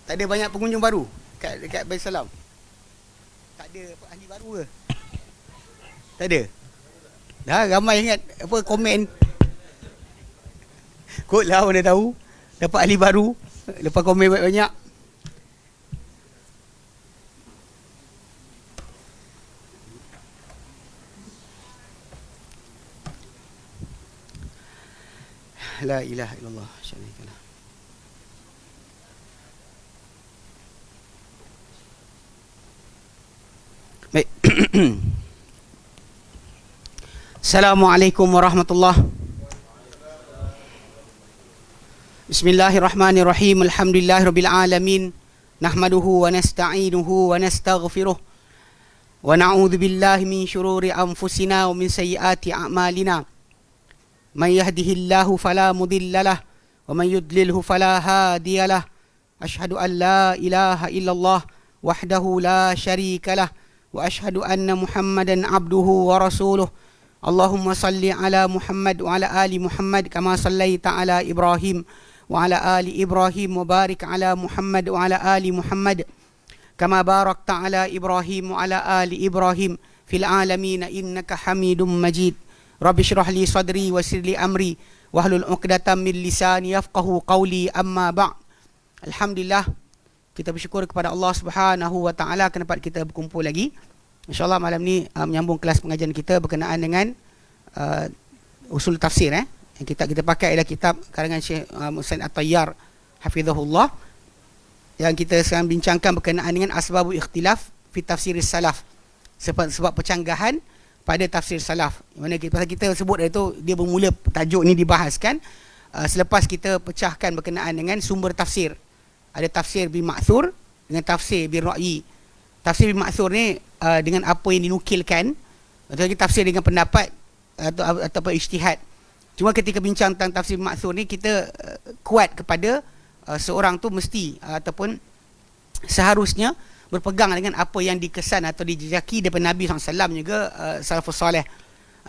Tak ada banyak pengunjung baru dekat Baitul Salam. Tak ada ahli baru ke? Tak ada. Dah ramai ingat apa komen. Kot lah mana tahu dapat ahli baru lepas komen banyak-banyak. La ilaha illallah syarikalah. Baik. Assalamualaikum warahmatullahi. Bismillahirrahmanirrahim. Alhamdulillahirabbil alamin. Nahmaduhu wa nasta'inuhu wa nastaghfiruh. Wa na'udzu billahi min syururi anfusina wa min sayyiati a'malina. Man yahdihillahu fala mudilla lahu wa man yudlilhu fala hadiya lahu. Asyhadu an la ilaha illallah wahdahu la syarika lahu wa asyhadu anna Muhammadan abduhu wa rasuluh. Allahumma salli ala Muhammad wa ala ali Muhammad kama sallaita ala Ibrahim wa ala ali Ibrahim wa barik ala Muhammad wa ala ali Muhammad kama barakta ala Ibrahim wa ala ali Ibrahim fil alamin innaka Hamidum Majid. Rabbi shrah li sadri wa yassir li amri wahlul 'uqdatam min lisani yafqahu qawli, amma ba'. Alhamdulillah, kita bersyukur kepada Allah Subhanahu wa taala kerana dapat kita berkumpul lagi. InsyaAllah malam ni menyambung kelas pengajian kita berkenaan dengan usul tafsir. Yang kita pakai adalah kitab karangan Syekh Muhsin At-Tayyar hafizahullah, yang kita sekarang bincangkan berkenaan dengan asbabul ikhtilaf fi tafsir salaf, sebab percanggahan pada tafsir salaf. Mana kita sebut itu dia bermula tajuk ni dibahaskan selepas kita pecahkan berkenaan dengan sumber tafsir. Ada tafsir bil ma'thur dengan tafsir bil ra'yi. Tafsir bil ma'thur ni dengan apa yang dinukilkan, atau lagi tafsir dengan pendapat atau ijtihad. Cuma ketika bincang tentang tafsir bil ma'thur ni, kita kuat kepada seorang tu mesti ataupun seharusnya berpegang dengan apa yang dikesan atau dijejaki daripada Nabi SAW juga salafus salih.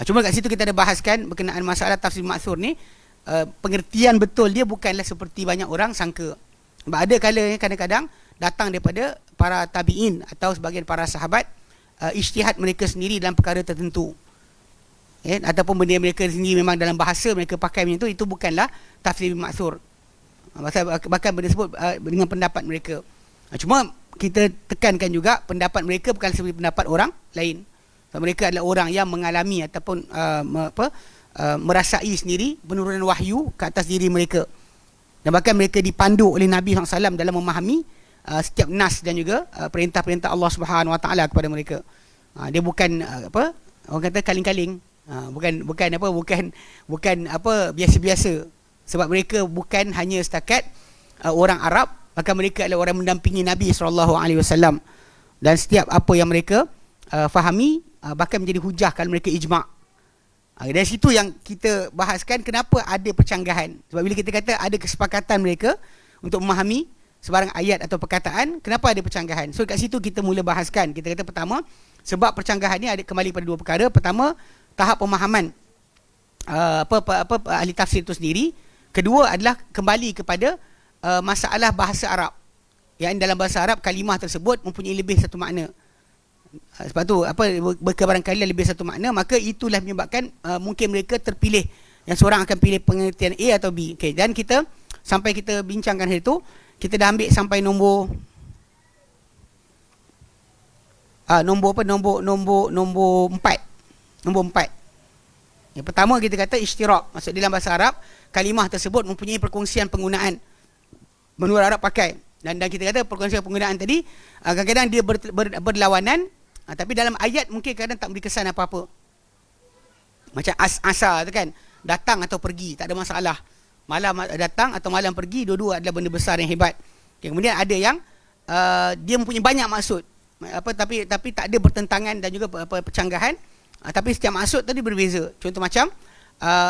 Cuma kat situ kita ada bahaskan berkenaan masalah tafsir ma'thur ni, pengertian betul dia bukanlah seperti banyak orang sangka. Sebab ada kalanya kadang-kadang datang daripada para tabi'in atau sebagian para sahabat, ijtihad mereka sendiri dalam perkara tertentu, ataupun benda mereka sendiri memang dalam bahasa mereka pakai macam itu bukanlah tafsir ma'thur. Bahkan benda tersebut dengan pendapat mereka. Cuma kita tekankan juga pendapat mereka bukan seperti pendapat orang lain. So, mereka adalah orang yang mengalami ataupun merasai sendiri penurunan wahyu ke atas diri mereka. Dan bahkan mereka dipandu oleh Nabi SAW dalam memahami setiap nas dan juga perintah-perintah Allah Subhanahu Wa Taala kepada mereka. Dia bukan orang kata kaling-kaling. Bukan biasa-biasa. Sebab mereka bukan hanya setakat orang Arab, maka mereka adalah orang mendampingi Nabi SAW, dan setiap apa yang mereka fahami bahkan menjadi hujah kalau mereka ijma'. Dari situ yang kita bahaskan kenapa ada percanggahan. Sebab bila kita kata ada kesepakatan mereka untuk memahami sebarang ayat atau perkataan, kenapa ada percanggahan? So kat situ kita mula bahaskan. Kita kata pertama, sebab percanggahan ni ada kembali pada dua perkara. Pertama, tahap pemahaman ahli tafsir itu sendiri. Kedua adalah kembali kepada masalah bahasa Arab, yang dalam bahasa Arab kalimah tersebut mempunyai lebih satu makna. Sebab tu berbarangkali lebih satu makna, maka itulah menyebabkan mungkin mereka terpilih, yang seorang akan pilih pengertian A atau B. Okay, dan kita sampai kita bincangkan hari itu, kita dah ambil sampai nombor 4. Nombor 4. Yang pertama kita kata ishtirak. Maksud dalam bahasa Arab kalimah tersebut mempunyai perkongsian penggunaan. Menurut Arab pakai. Dan kita kata perkongsian penggunaan tadi kadang-kadang dia berlawanan, tapi dalam ayat mungkin kadang tak beri kesan apa-apa. Macam asa tu kan, datang atau pergi, tak ada masalah. Malam datang atau malam pergi, dua-dua adalah benda besar yang hebat. Okay, kemudian ada yang dia mempunyai banyak maksud, tapi tak ada bertentangan dan juga percanggahan, tapi setiap maksud tadi berbeza. Contoh macam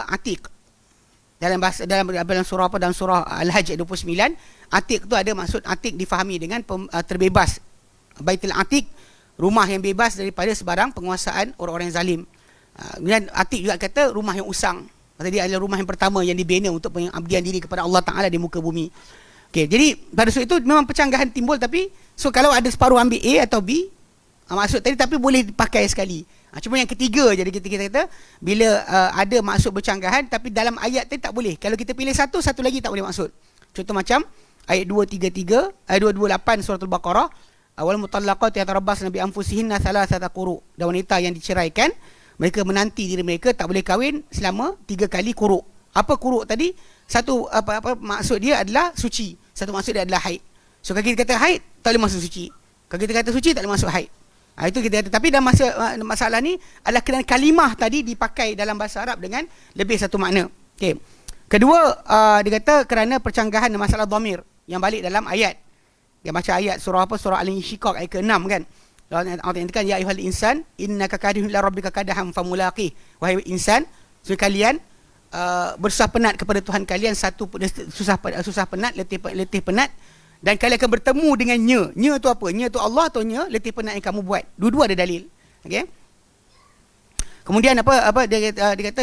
atik. Dalam surah dalam surah Al-Hajj 29, atik tu ada maksud atik difahami dengan terbebas. Baitul Atik, rumah yang bebas daripada sebarang penguasaan orang-orang yang zalim. Kemudian atik juga kata rumah yang usang. Maksudnya dia adalah rumah yang pertama yang dibina untuk pengabdian diri kepada Allah Ta'ala di muka bumi. Okey, jadi pada sudut itu memang percanggahan timbul, tapi so kalau ada separuh ambil A atau B, maksud tadi tapi boleh dipakai sekali. Cuma yang ketiga jadi kita kata bila ada maksud bercanggahan tapi dalam ayat tadi tak boleh. Kalau kita pilih satu lagi tak boleh maksud. Contoh macam ayat 233, ayat 228 surah Al-Baqarah, wal mutallaqat yatarabbasna bi anfusihinna thalathata quru. Dan wanita yang diceraikan, mereka menanti diri mereka tak boleh kahwin selama 3 kali quru. Apa quru tadi? Satu apa maksud dia adalah suci. Satu maksud dia adalah haid. So kalau kita kata haid tak boleh masuk suci. Kalau kita kata suci tak boleh masuk haid. Itu kita kata. Tapi dalam masalah ni adalah kerana kalimah tadi dipakai dalam bahasa Arab dengan lebih satu makna. Okey. Kedua, dia kata kerana percanggahan masalah dhamir yang balik dalam ayat. Dia baca ayat surah apa? Surah Al-Insyiqaq ayat ke-6 kan. Allah nyatakan ya ayyuhal insan innaka kadihun ila rabbika kadaham famulaqih. Wahai insan, kalian bersusah penat kepada Tuhan kalian, satu susah penat, letih penat, dan kalian akan bertemu dengan nya. Nya tu apa? Nya tu Allah atau nya letih penat yang kamu buat. Dua-dua ada dalil. Okey. Kemudian dia kata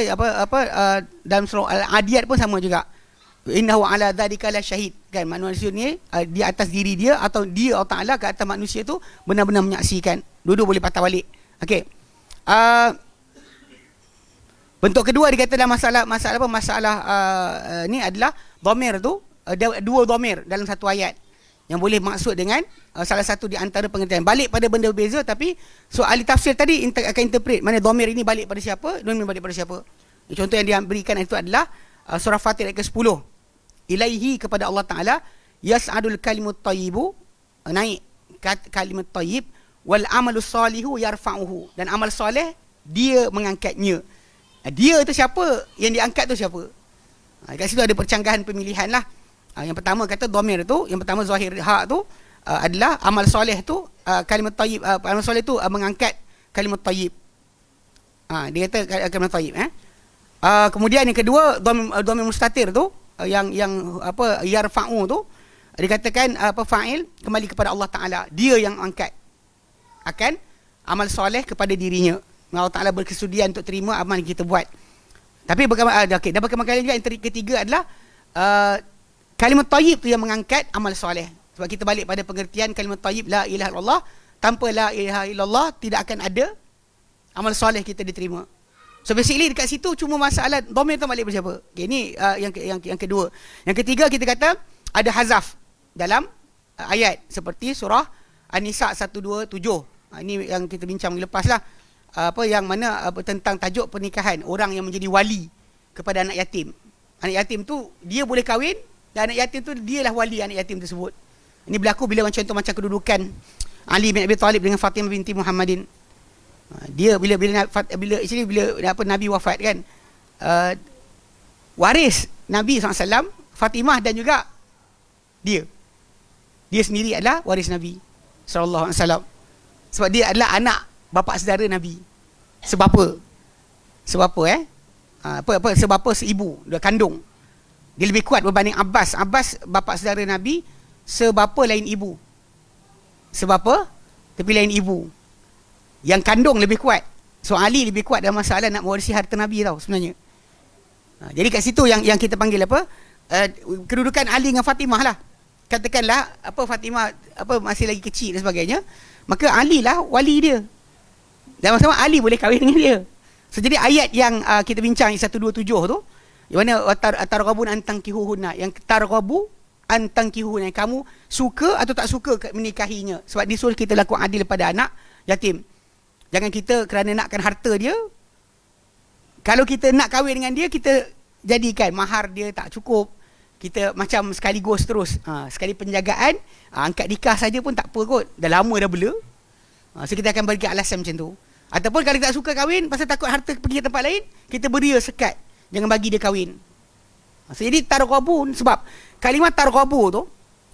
dalam surah Al-Adiyat pun sama juga. Innahu ala dzalika la syahid. Kan manusia ni di atas diri dia atau dia Allah Taala ke atas manusia tu benar-benar menyaksikan. Dua-dua boleh patah balik. Okey. Bentuk kedua dikata dalam masalah ni adalah dhamir tu, dua dhamir dalam satu ayat yang boleh maksud dengan salah satu di antara pengertian. Balik pada benda berbeza, tapi ahli tafsir tadi akan interpret mana dhamir ini balik pada siapa, dhamir balik pada siapa. Contoh yang dia berikan itu adalah surah Fatir ayat ke-10. Ilaihi, kepada Allah Taala, yas'adul kalimut thayyibu, naik kalimat thayyib, wal amalus salihu yarfa'uhu, dan amal soleh dia mengangkatnya. Dia tu siapa? Yang diangkat tu siapa? Kat situ ada percanggahan pemilihan lah. Yang pertama kata dhamir tu, yang pertama zahir hak tu adalah amal soleh tu, kalimat tayyib, amal soleh tu mengangkat kalimat tayyib. Dia kata kalimat tayyib. Kemudian yang kedua dhamir mustatir tu, yang yarfa'u tu, dikatakan fa'il kembali kepada Allah Taala. Dia yang angkat akan amal soleh kepada dirinya. Allah Ta'ala berkesudian untuk terima amal yang kita buat. Tapi okay, dan berkali-kali juga yang ketiga adalah kalimat tayyib tu yang mengangkat amal soleh. Sebab kita balik pada pengertian kalimat tayyib, la ilaha illallah, tanpa la ilaha illallah tidak akan ada amal soleh kita diterima. So basically dekat situ cuma masalah dhamir tu balik pada siapa. Okay, ini yang kedua. Yang ketiga kita kata ada hazaf dalam ayat seperti surah An-Nisa 127. Ini yang kita bincang minggu lepas lah. Yang mana tentang tajuk pernikahan, orang yang menjadi wali kepada anak yatim. Anak yatim tu dia boleh kahwin, dan anak yatim tu dialah wali anak yatim tersebut. Ini berlaku bila macam kedudukan Ali bin Abi Talib dengan Fatimah binti Muhammadin. Dia bila Nabi wafat kan, waris Nabi SAW Fatimah, dan juga dia sendiri adalah waris Nabi SAW. Sebab dia adalah anak bapa saudara Nabi. Sebab apa? Sebab apa seibu, dia kandung. Dia lebih kuat berbanding Abbas. Abbas bapa saudara Nabi, sebapa lain ibu. Sebab apa? Tapi lain ibu. Yang kandung lebih kuat. So Ali lebih kuat dalam masalah nak mewarisi harta Nabi tau sebenarnya. Jadi kat situ yang kita panggil kedudukan Ali dengan Fatimah lah. Katakanlah Fatimah masih lagi kecil dan sebagainya, maka Ali lah wali dia. Dan sama-sama Ali boleh kahwin dengan dia. So jadi ayat yang kita bincang 127 tu, yang mana targhabun an tankihuhunna, yang targhabu an tankihuhunna, yang kamu suka atau tak suka menikahinya. Sebab disuruh kita lakukan adil pada anak yatim. Jangan kita kerana nakkan harta dia, kalau kita nak kahwin dengan dia, kita jadikan mahar dia tak cukup, kita macam sekaligus terus sekali penjagaan, angkat nikah saja pun tak apa kot, dah lama dah bela. So kita akan bagi alasan macam tu. Ataupun kalau kita tak suka kahwin pasal takut harta pergi ke tempat lain, kita beri dia sekat, jangan bagi dia kahwin. So jadi targhabun, sebab kalimah targhabu tu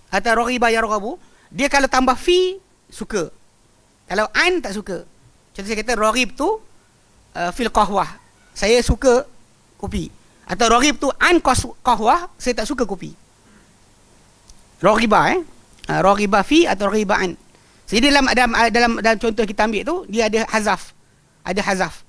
atau raghiba yarghabu, dia kalau tambah fi suka, kalau an tak suka. Contoh saya kata raghib tu fil qahwah, saya suka kopi. Atau raghib tu an qahwah, saya tak suka kopi. Raghiba raghiba fi atau raghiba an. Jadi dalam contoh kita ambil tu, dia ada hazaf.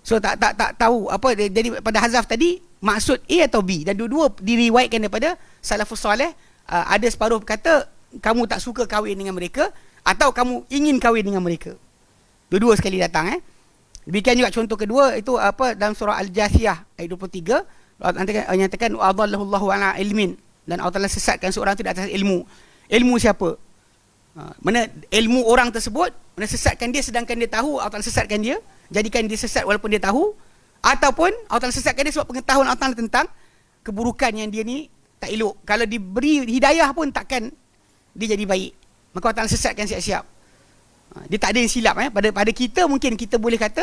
So tak tahu apa. Jadi pada hazaf tadi maksud A atau B, dan dua-dua diriwayatkan daripada salafus soleh ada separuh kata kamu tak suka kahwin dengan mereka atau kamu ingin kahwin dengan mereka. Dua-dua sekali datang. Demikian juga contoh kedua itu apa dalam surah Al-Jathiyah ayat 23, Allah nyatakan adallahullahu ala ilmin, dan Allah Taala sesatkan seorang itu di atas ilmu. Ilmu siapa? Mana ilmu orang tersebut mana sesatkan dia sedangkan dia tahu Allah Taala sesatkan dia, jadikan dia sesat walaupun dia tahu, ataupun Allah Taala sesatkan dia sebab pengetahuan Allah Taala tentang keburukan yang dia ni tak elok. Kalau diberi hidayah pun takkan dia jadi baik. Maka Allah Taala sesatkan siap-siap. Dia tak ada yang silap. Pada kita mungkin kita boleh kata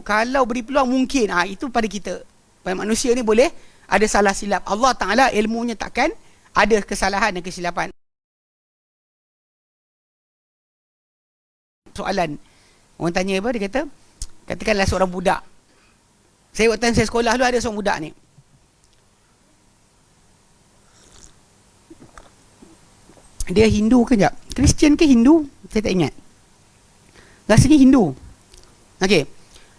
kalau beri peluang mungkin itu pada kita. Pada manusia ni boleh ada salah silap. Allah Taala ilmunya takkan ada kesalahan dan kesilapan. Soalan orang tanya apa, dia kata katakanlah seorang budak. Saya waktu saya sekolah dulu ada seorang budak ni. Dia Hindu ke tak? Kristian ke Hindu? Saya tak ingat. Rasanya Hindu. Okey.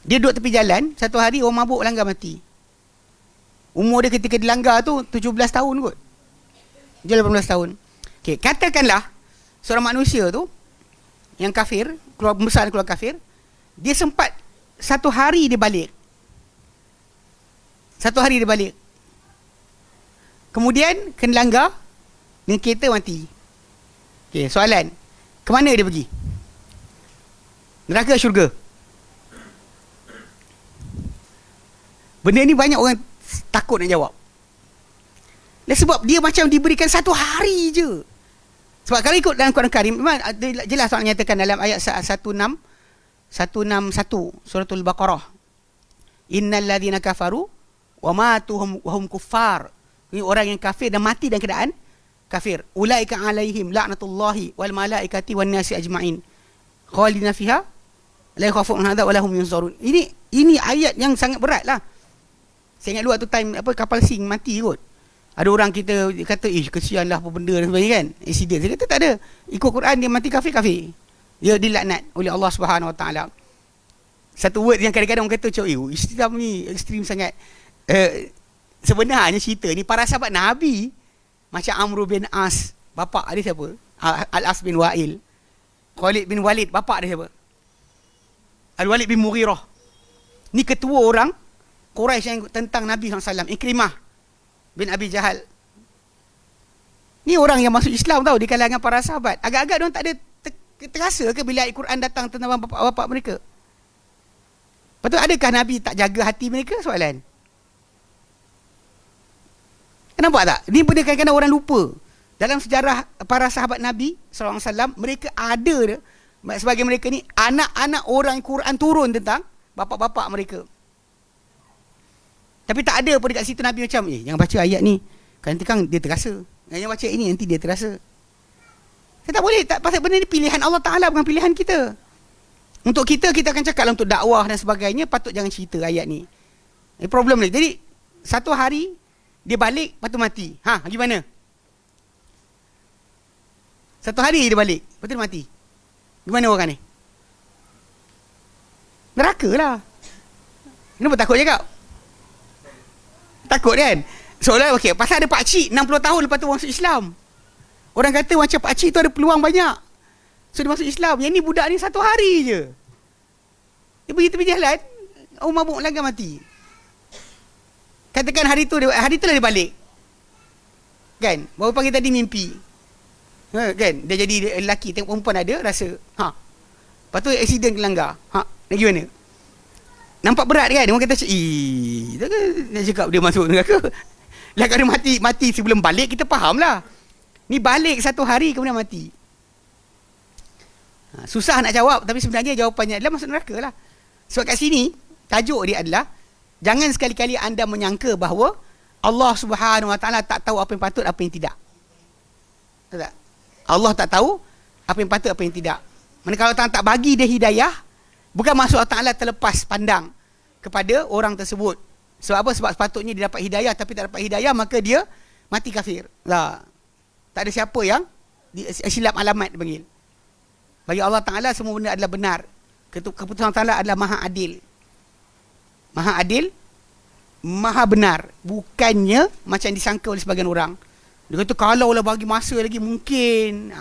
Dia duduk tepi jalan, satu hari orang mabuk langgar mati. Umur dia ketika dilanggar tu 17 tahun kot. Dia 18 tahun. Okey, katakanlah seorang manusia tu yang kafir, keluar besar keluar kafir, dia sempat satu hari dia balik. Satu hari dia balik. Kemudian kena langgar dengan kereta mati. Okey, soalan. Ke mana dia pergi? Neraka, syurga? Benda ni banyak orang takut nak jawab. Dan sebab dia macam diberikan satu hari je. Sebab kalau ikut dalam Quran Karim, memang jelas Allah nyatakan dalam ayat 161 suratul Baqarah. Innal ladzina kafaru wa matuhum wa hum kuffar. Ini orang yang kafir dan mati dalam keadaan kafir. Ulaika alaihim la'natullahi wal malaikati wan nasi ajma'in. Khalidina fiha la yakhafun hadza wa lahum yunzarun. Ini ayat yang sangat berat lah. Saya ingat dulu waktu time kapal Sing mati kot. Ada orang kita kata kesian lah apa benda dan sebagainya kan, insiden. Saya kata tak ada, ikut Quran dia mati kafir, dia dilaknat oleh Allah Subhanahu Wa Taala. Satu word yang kadang-kadang orang kata macam Islam ni ekstrim sangat. Sebenarnya cerita ni para sahabat Nabi macam Amr bin As, bapa dia siapa? Al-As bin Wa'il. Khalid bin Walid, bapa dia siapa? Al-Walid bin Mughirah. Ni ketua orang Quraisy yang tentang Nabi SAW. Ikrimah bin Abi Jahal. Ni orang yang masuk Islam tau di kalangan para sahabat. Agak-agak diorang tak ada terasa ke bila ayat Quran datang tentang bapak-bapak mereka? Betul, adakah Nabi tak jaga hati mereka? Soalan. Nampak tak? Ni benda kadang-kadang orang lupa. Dalam sejarah para sahabat Nabi SAW, mereka ada sebagai mereka ni anak-anak orang Quran turun tentang bapak-bapak mereka. Tapi tak ada pun dekat situ Nabi macam jangan baca ayat ni, nanti kan dia terasa. Jangan baca ini, nanti dia terasa. Saya tak boleh, pasal benda ni pilihan Allah Ta'ala, bukan pilihan kita. Untuk kita akan cakap lah untuk dakwah dan sebagainya, patut jangan cerita ayat ni. Problem ni. Jadi satu hari dia balik, lepas tu mati. Gimana? Satu hari dia balik, lepas tu dia mati. Gimana orang ni? Neraka lah. Kenapa takut cakap? Takut kan? Soalnya pasal ada pakcik 60 tahun lepas tu masuk Islam. Orang kata macam pakcik tu ada peluang banyak, so dia masuk Islam. Yang ni budak ni satu hari je, dia pergi tepi jalan, mabuk langgar mati. Katakan hari tu lah dia balik kan, baru pagi tadi mimpi kan, dia jadi lelaki, tengok perempuan ada, rasa lepas tu accident langgar. Nak gimana? Nampak berat kan? Orang kata nak cakap dia masuk neraka. Lah kalau mati sebelum balik, kita faham lah. Ni balik satu hari kemudian mati. Susah nak jawab, tapi sebenarnya jawapannya adalah masuk neraka lah. Sebab kat sini tajuk dia adalah jangan sekali-kali anda menyangka bahawa Allah Subhanahu Wa Taala tak tahu apa yang patut, apa yang tidak. Tak? Allah tak tahu apa yang patut, apa yang tidak. Manakala Allah tak bagi dia hidayah, bukan maksud Allah Ta'ala terlepas pandang kepada orang tersebut. Sebab apa? Sebab sepatutnya dia dapat hidayah, tapi tak dapat hidayah, maka dia mati kafir. Tak ada siapa yang silap alamat dipanggil. Bagi Allah Ta'ala semua benda adalah benar. Keputusan Allah Ta'ala adalah maha adil. Maha adil, maha benar. Bukannya macam disangka oleh sebagian orang. Dia kata kalau lah bagi masa lagi mungkin.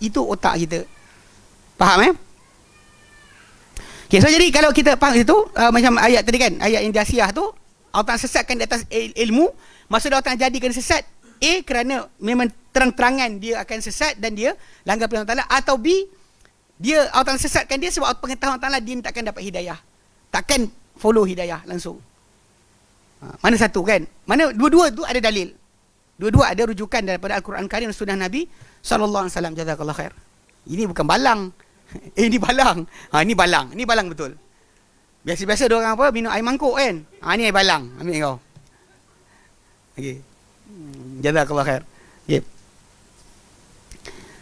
Itu otak kita. Faham Okay, so jadi kalau kita faham itu macam ayat tadi kan, ayat yang Jasiyah tu, Allah Ta'ala sesatkan di atas ilmu. Maksud Allah Ta'ala jadikan sesat kerana memang terang-terangan dia akan sesat dan dia langgar perintah Allah Ta'ala, atau B, dia Allah Ta'ala sesatkan dia sebab pengetahuan Allah Ta'ala dia takkan dapat hidayah, takkan follow hidayah langsung. Mana satu kan? Mana dua-dua tu ada dalil. Dua-dua ada rujukan daripada Al-Quran Karim dan Sunnah Nabi sallallahu alaihi wasallam. Jazakallahu khair. Ini bukan balang. Ini balang. Ini balang. Ini balang betul. Biasa-biasa dia orang apa minum air mangkuk kan. Ni air balang. Ambil kau. Okey. Jazakallahu khair. Okey.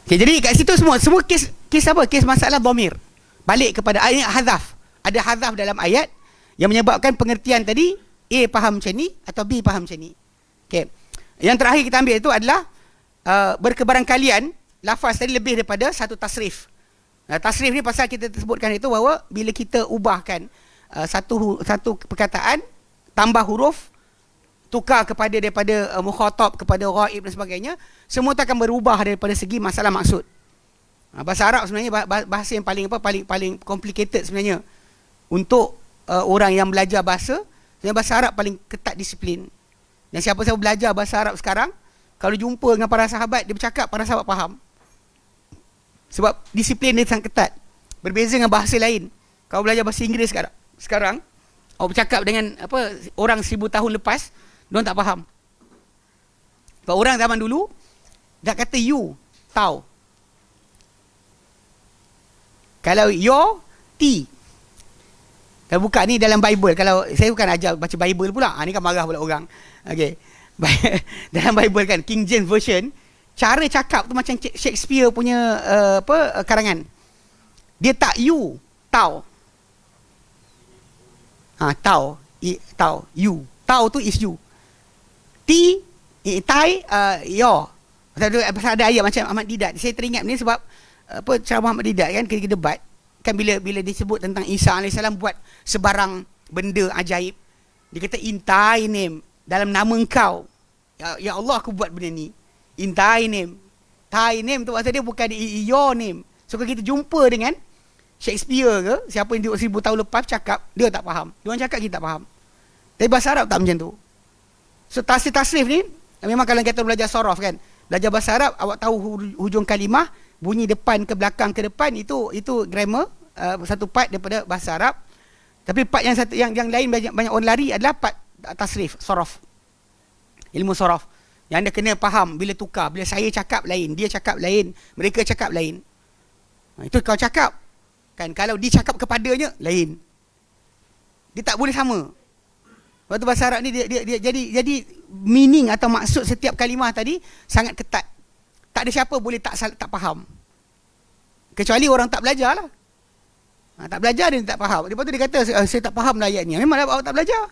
Okay, jadi kat situ semua kes apa? Kes masalah dhamir. Balik kepada ayat hazaf. Ada hazaf dalam ayat yang menyebabkan pengertian tadi A faham macam ni atau B faham macam ni. Okey. Yang terakhir kita ambil itu adalah berkebarangkalian lafaz tadi lebih daripada satu tasrif. Tasrif ni pasal kita sebutkan itu bahawa bila kita ubahkan satu perkataan, tambah huruf, tukar daripada mukhatab kepada ghaib dan sebagainya, semua akan berubah daripada segi masalah maksud. Bahasa Arab sebenarnya bahasa yang paling complicated sebenarnya untuk orang yang belajar bahasa. Sebenarnya bahasa Arab paling ketat disiplin. Dan siapa-siapa belajar bahasa Arab sekarang, kalau jumpa dengan para sahabat, dia bercakap, para sahabat faham. Sebab disiplin dia sangat ketat. Berbeza dengan bahasa lain. Kalau belajar bahasa Inggeris sekarang awak bercakap dengan orang 1000 tahun lepas, diorang tak faham. Sebab orang zaman dulu dah kata you, tahu. Kalau your, T. Kalau buka ni dalam Bible, kalau saya bukan ajar baca Bible pula, ni kan marah pula orang. Okey. Dalam Bible kan, King James Version, cara cakap tu macam Shakespeare punya karangan. Dia tak you, tahu. Tahu, you. Tahu tu is you. T, tai, your. Pasal ada ayat macam Ahmad Didat. Saya teringat ni sebab ceramah Ahmad Didat kan ketika debat, kan bila disebut tentang Isa AS buat sebarang benda ajaib, dia kata in thy name, dalam nama engkau, ya Allah aku buat benda ni, in thy name. Thy name tu maksud dia bukan your name. So kalau kita jumpa dengan Shakespeare ke siapa yang duduk 1000 tahun lepas cakap, dia tak faham, dia orang cakap kita tak faham. Tapi bahasa Arab tak macam tu. So tasrif ni memang kalau kita belajar sorof kan, belajar bahasa Arab, awak tahu hujung kalimah, bunyi depan ke belakang ke depan, itu grammar, satu part daripada bahasa Arab. Tapi part yang lain banyak orang lari adalah part tasrif, sorof. Ilmu sorof. Yang anda kena faham bila tukar, bila saya cakap lain, dia cakap lain, mereka cakap lain. Itu kau cakap kan, kalau dia cakap kepadanya lain. Dia tak boleh sama. Waktu bahasa Arab ni dia jadi meaning atau maksud setiap kalimah tadi sangat ketat. Tak ada siapa boleh tak faham. Kecuali orang tak belajar lah. Tak belajar dia tak faham. Lepas tu dia kata saya tak faham lah ayat ni. Memang awak tak belajar.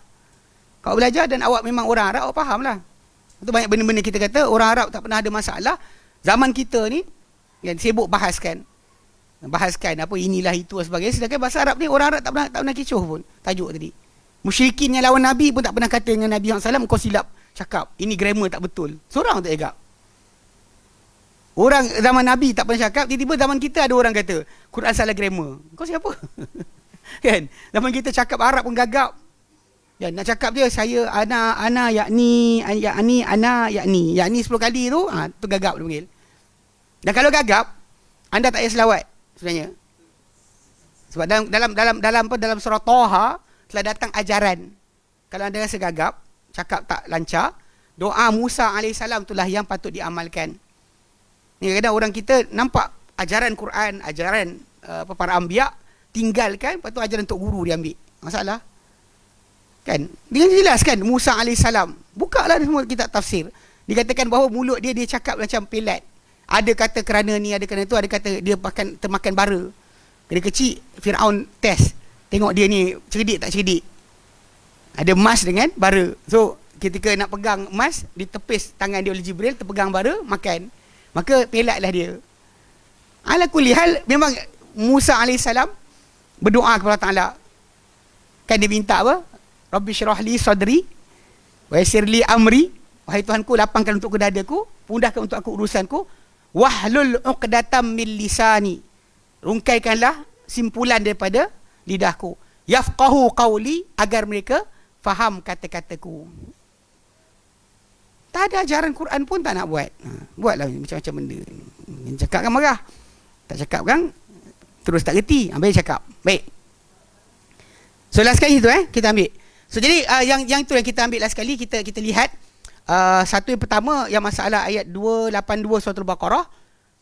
Kalau belajar dan awak memang orang Arab, awak faham lah. Itu banyak benda-benda kita kata orang Arab tak pernah ada masalah. Zaman kita ni yang sibuk bahaskan apa inilah itu dan sebagainya. Sedangkan bahasa Arab ni orang Arab tak pernah kecoh pun tajuk tadi. Musyrikin yang lawan Nabi pun tak pernah kata dengan Nabi SAW kau silap cakap, ini grammar tak betul. Seorang tak agak. Orang zaman Nabi tak pernah cakap, tiba-tiba zaman kita ada orang kata Quran salah grammar. Kau siapa? Kan? Zaman kita cakap Arab pun gagap. Ya, nak cakap dia saya ana yakni ana yakni 10 kali tu, tu gagap dia panggil. Dan kalau gagap, anda tak payah selawat sebenarnya. Sebab dalam surah Taha telah datang ajaran. Kalau anda rasa gagap, cakap tak lancar, doa Musa AS itulah yang patut diamalkan. Ni kadang-kadang orang kita nampak ajaran Quran, ajaran para anbiya, tinggalkan, lepas tu ajaran tok guru dia ambil. Masalah. Kan? Dia jelaskan Musa AS. Buka lah semua kitab tafsir. Dikatakan bahawa mulut dia cakap macam pelat. Ada kata kerana ni, ada kerana tu, ada kata dia termakan bara. Dia kecil, Firaun test. Tengok dia ni cerdik tak cerdik. Ada emas dengan bara. So, ketika nak pegang emas, ditepis tangan dia oleh Jibril, terpegang bara, makan. Maka pelatlah dia. Ala kulli hal, memang Musa AS berdoa kepada Allah Ta'ala. Kan dia minta apa? Rabbi syrah li sadri wa yassir li amri. Wahai Tuhanku, lapangkan untuk dadaku mudahkan untuk aku urusanku. Wahlul 'uqdatam min lisani, rungkaikanlah simpulan daripada lidahku. Yafqahu qawli, agar mereka faham kata-kataku. Tak ada ajaran Quran pun tak nak buat. Buatlah macam-macam benda. Cakap kan marah. Tak cakap kan terus tak reti. Ambil cakap. Baik. So last sekali tu kita ambil. So jadi yang tu yang kita ambil last sekali, kita lihat satu yang pertama, yang masalah ayat 282 surah Al-Baqarah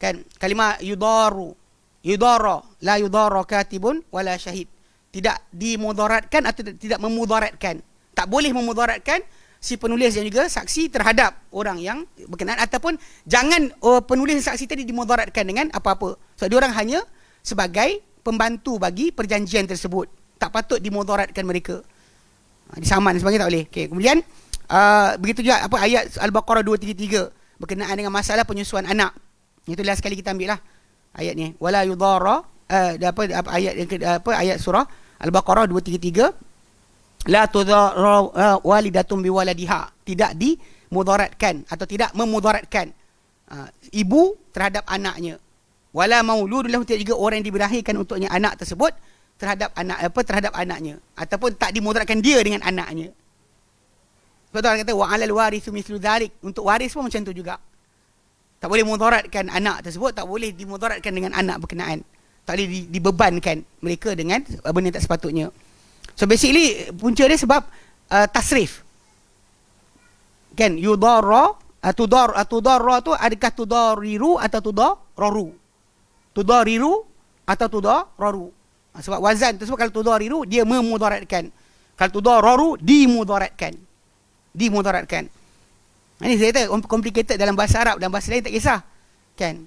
kan, kalimah yudaru, yudara, la yudara katibun wala syahid. Tidak dimudaratkan atau tidak memudaratkan. Tak boleh memudaratkan si penulis dan juga saksi terhadap orang yang berkenaan, ataupun jangan penulis dan saksi tadi dimudaratkan dengan apa-apa. So dia orang hanya sebagai pembantu bagi perjanjian tersebut. Tak patut dimudaratkan mereka. Disaman dan sebagainya tak boleh. Okey, kemudian begitu juga ayat Al-Baqarah 233 berkenaan dengan masalah penyusuan anak. Itulah sekali kita ambil lah ayat ni. Wala yudara ayat yang ayat surah Al-Baqarah 233, la tudara walidatun biwaladiha, tidak dimudaratkan atau tidak memudaratkan ibu terhadap anaknya. Wala mauludun lahu, tidak juga orang yang diberahikan untuknya anak tersebut terhadap terhadap anaknya, ataupun tak dimudaratkan dia dengan anaknya. Sebab tu orang kata wa 'alal warithu mithlu dzalik, untuk waris pun macam tu juga. Tak boleh mudaratkan anak tersebut, tak boleh dimudaratkan dengan anak berkenaan. Tak boleh dibebankan mereka dengan benda yang tak sepatutnya. So basically punca dia sebab tasrif. Kan yudara tudarra tu adakah tudariru atau tudararu? Tudariru atau tudararu. Sebab wazan tersebut, kalau tudariru dia memudaratkan. Kalau tudararu dimudaratkan. Dimudaratkan. Ini saya kata complicated dalam bahasa Arab, dan bahasa lain tak kisah. Kan?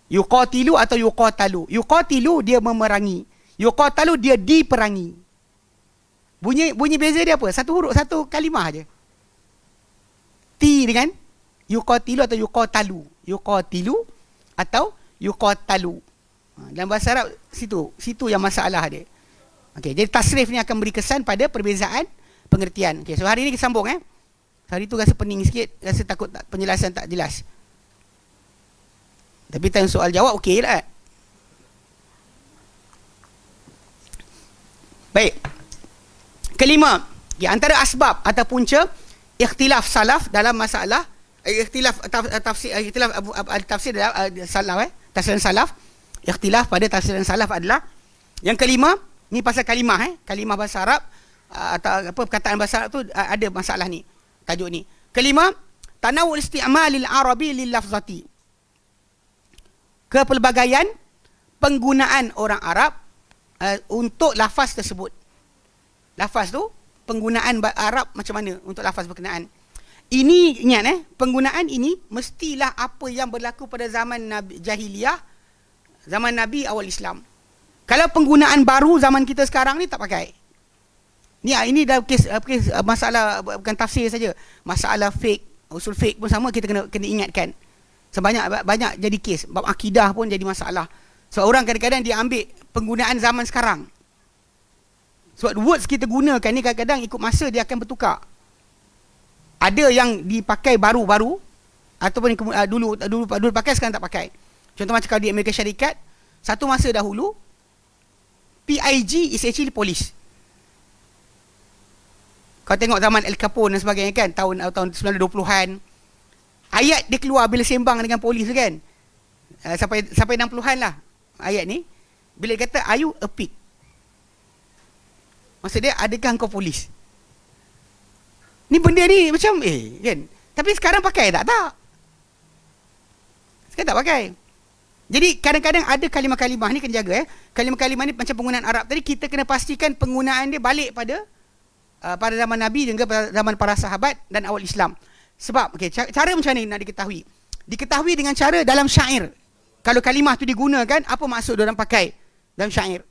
Yuqatilu atau yuqatalu. Yuqatilu dia memerangi. Yuqatalu dia diperangi. Bunyi beza dia apa? Satu huruf, satu kalimah aje. Ti dengan yuqatilu atau yuqatalu. Yuqatilu atau yuqatalu. Dalam bahasa Arab situ yang masalah dia. Okey, jadi tasrif ni akan beri kesan pada perbezaan pengertian. Okey, so hari ni kita sambung Hari tu rasa pening sikit, rasa takut penjelasan tak jelas. Tapi time soal jawab okey lah. Baik. Kelima, antara asbab atau punca ikhtilaf salaf dalam masalah tafsir dalam salaf tafsiran salaf. Ikhtilaf pada tafsiran salaf adalah yang kelima, ni pasal kalimah kalimah bahasa Arab atau perkataan bahasa Arab tu ada masalah ni. Tajuk ni. Kelima, tanawul isti'malil arabi lil lafzati. Kepelbagaian penggunaan orang Arab untuk lafaz tersebut. Lafaz tu, penggunaan Arab macam mana untuk lafaz berkenaan. Ini, ingat penggunaan ini mestilah apa yang berlaku pada zaman Nabi Jahiliyah, zaman Nabi awal Islam. Kalau penggunaan baru zaman kita sekarang ni tak pakai. Ini dah kes masalah bukan tafsir saja. Masalah fake, usul fake pun sama, kita kena ingatkan. Banyak jadi kes. Bab akidah pun jadi masalah. Sebab orang kadang-kadang dia ambil penggunaan zaman sekarang. Sebab words kita gunakan ni kadang-kadang ikut masa dia akan bertukar. Ada yang dipakai baru-baru, ataupun dulu pakai, sekarang tak pakai. Contoh macam kalau di Amerika Syarikat, satu masa dahulu PIG is actually police. Kau tengok zaman Al Capone dan sebagainya kan, tahun 1920-an. Ayat dia keluar bila sembang dengan polis tu kan. Sampai 60-an lah ayat ni. Bila dia kata, are you a pig? Maksud dia, adakah kau polis? Ni benda ni macam kan. Tapi sekarang pakai tak? Tak. Sekarang tak pakai. Jadi kadang-kadang ada kalimah-kalimah ni kena jaga kalimah-kalimah ni macam penggunaan Arab tadi, kita kena pastikan penggunaan dia balik pada zaman Nabi dan juga pada zaman para sahabat dan awal Islam. Sebab cara macam ni nak diketahui. Diketahui dengan cara dalam syair. Kalau kalimah tu digunakan, apa maksud diorang pakai dalam syair.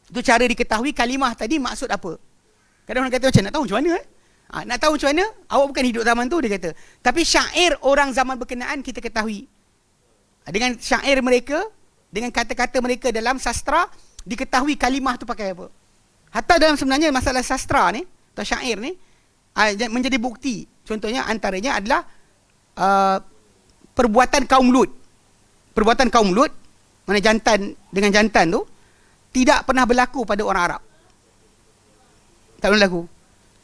Itu cara diketahui kalimah tadi maksud apa. Kadang orang kata macam nak tahu macam mana nak tahu macam mana, awak bukan hidup zaman tu, dia kata. Tapi syair orang zaman berkenaan kita ketahui. Dengan syair mereka, dengan kata-kata mereka dalam sastra, diketahui kalimah tu pakai apa. Hatta dalam sebenarnya masalah sastra ni atau syair ni menjadi bukti. Contohnya antaranya adalah perbuatan kaum Lut. Perbuatan kaum Lut, mana jantan dengan jantan tu, tidak pernah berlaku pada orang Arab. Tak pernah berlaku.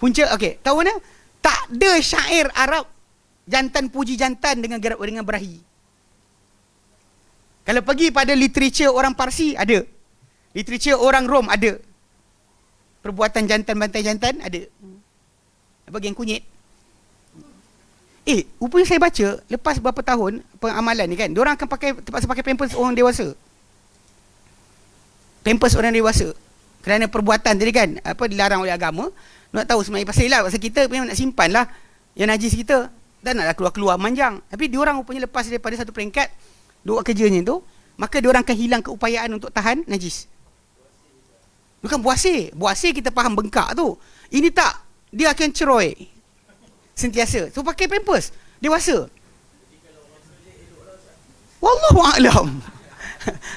Punca, okey, tahu mana? Tak ada syair Arab jantan puji jantan dengan berahi. Kalau pergi pada literature orang Parsi, ada. Literature orang Rom, ada. Perbuatan jantan bantai jantan, ada. Apa geng kunyit? Rupanya saya baca lepas berapa tahun pengamalan ni kan, diorang akan terpaksa pakai pampers orang dewasa. Pampers orang dewasa. Kerana perbuatan tadi kan, dilarang oleh agama. Nak tahu sebenarnya pasal kita memang nak simpan lah yang najis kita. Dan naklah keluar-keluar manjang. Tapi diorang rupanya lepas daripada satu peringkat, buat kerjanya tu, maka diorang akan hilang keupayaan untuk tahan najis. Bukan buasir. Buasir kita faham bengkak tu. Ini tak. Dia akan ceroy sentiasa. So pakai pampers dewasa. Wallahualam.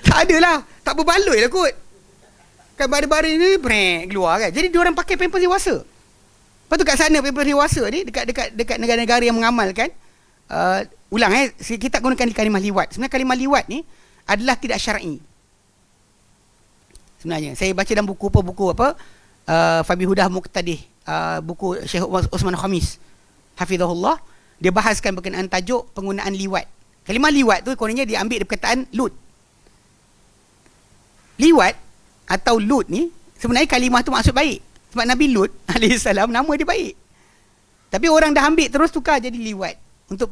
Tak adalah. Tak berbaloi lah kot. Kan baris-baris ni keluar kan. Jadi diorang pakai pampers dewasa. Lepas tu kat sana pampers dewasa ni dekat negara-negara yang mengamalkan kita gunakan kalimah liwat. Sebenarnya kalimah liwat ni adalah tidak syar'i. Sebenarnya saya baca dalam buku Fabi Hudah Muqtadih, buku Syekh Osman Khamis hafizahullah, dia bahaskan berkenaan tajuk penggunaan liwat. Kalimah liwat tu kononnya dia ambil dari perkataan Lut. Liwat atau Lut ni sebenarnya kalimah tu maksud baik. Sebab Nabi Lut alaihissalam nama dia baik. Tapi orang dah ambil terus tukar jadi liwat untuk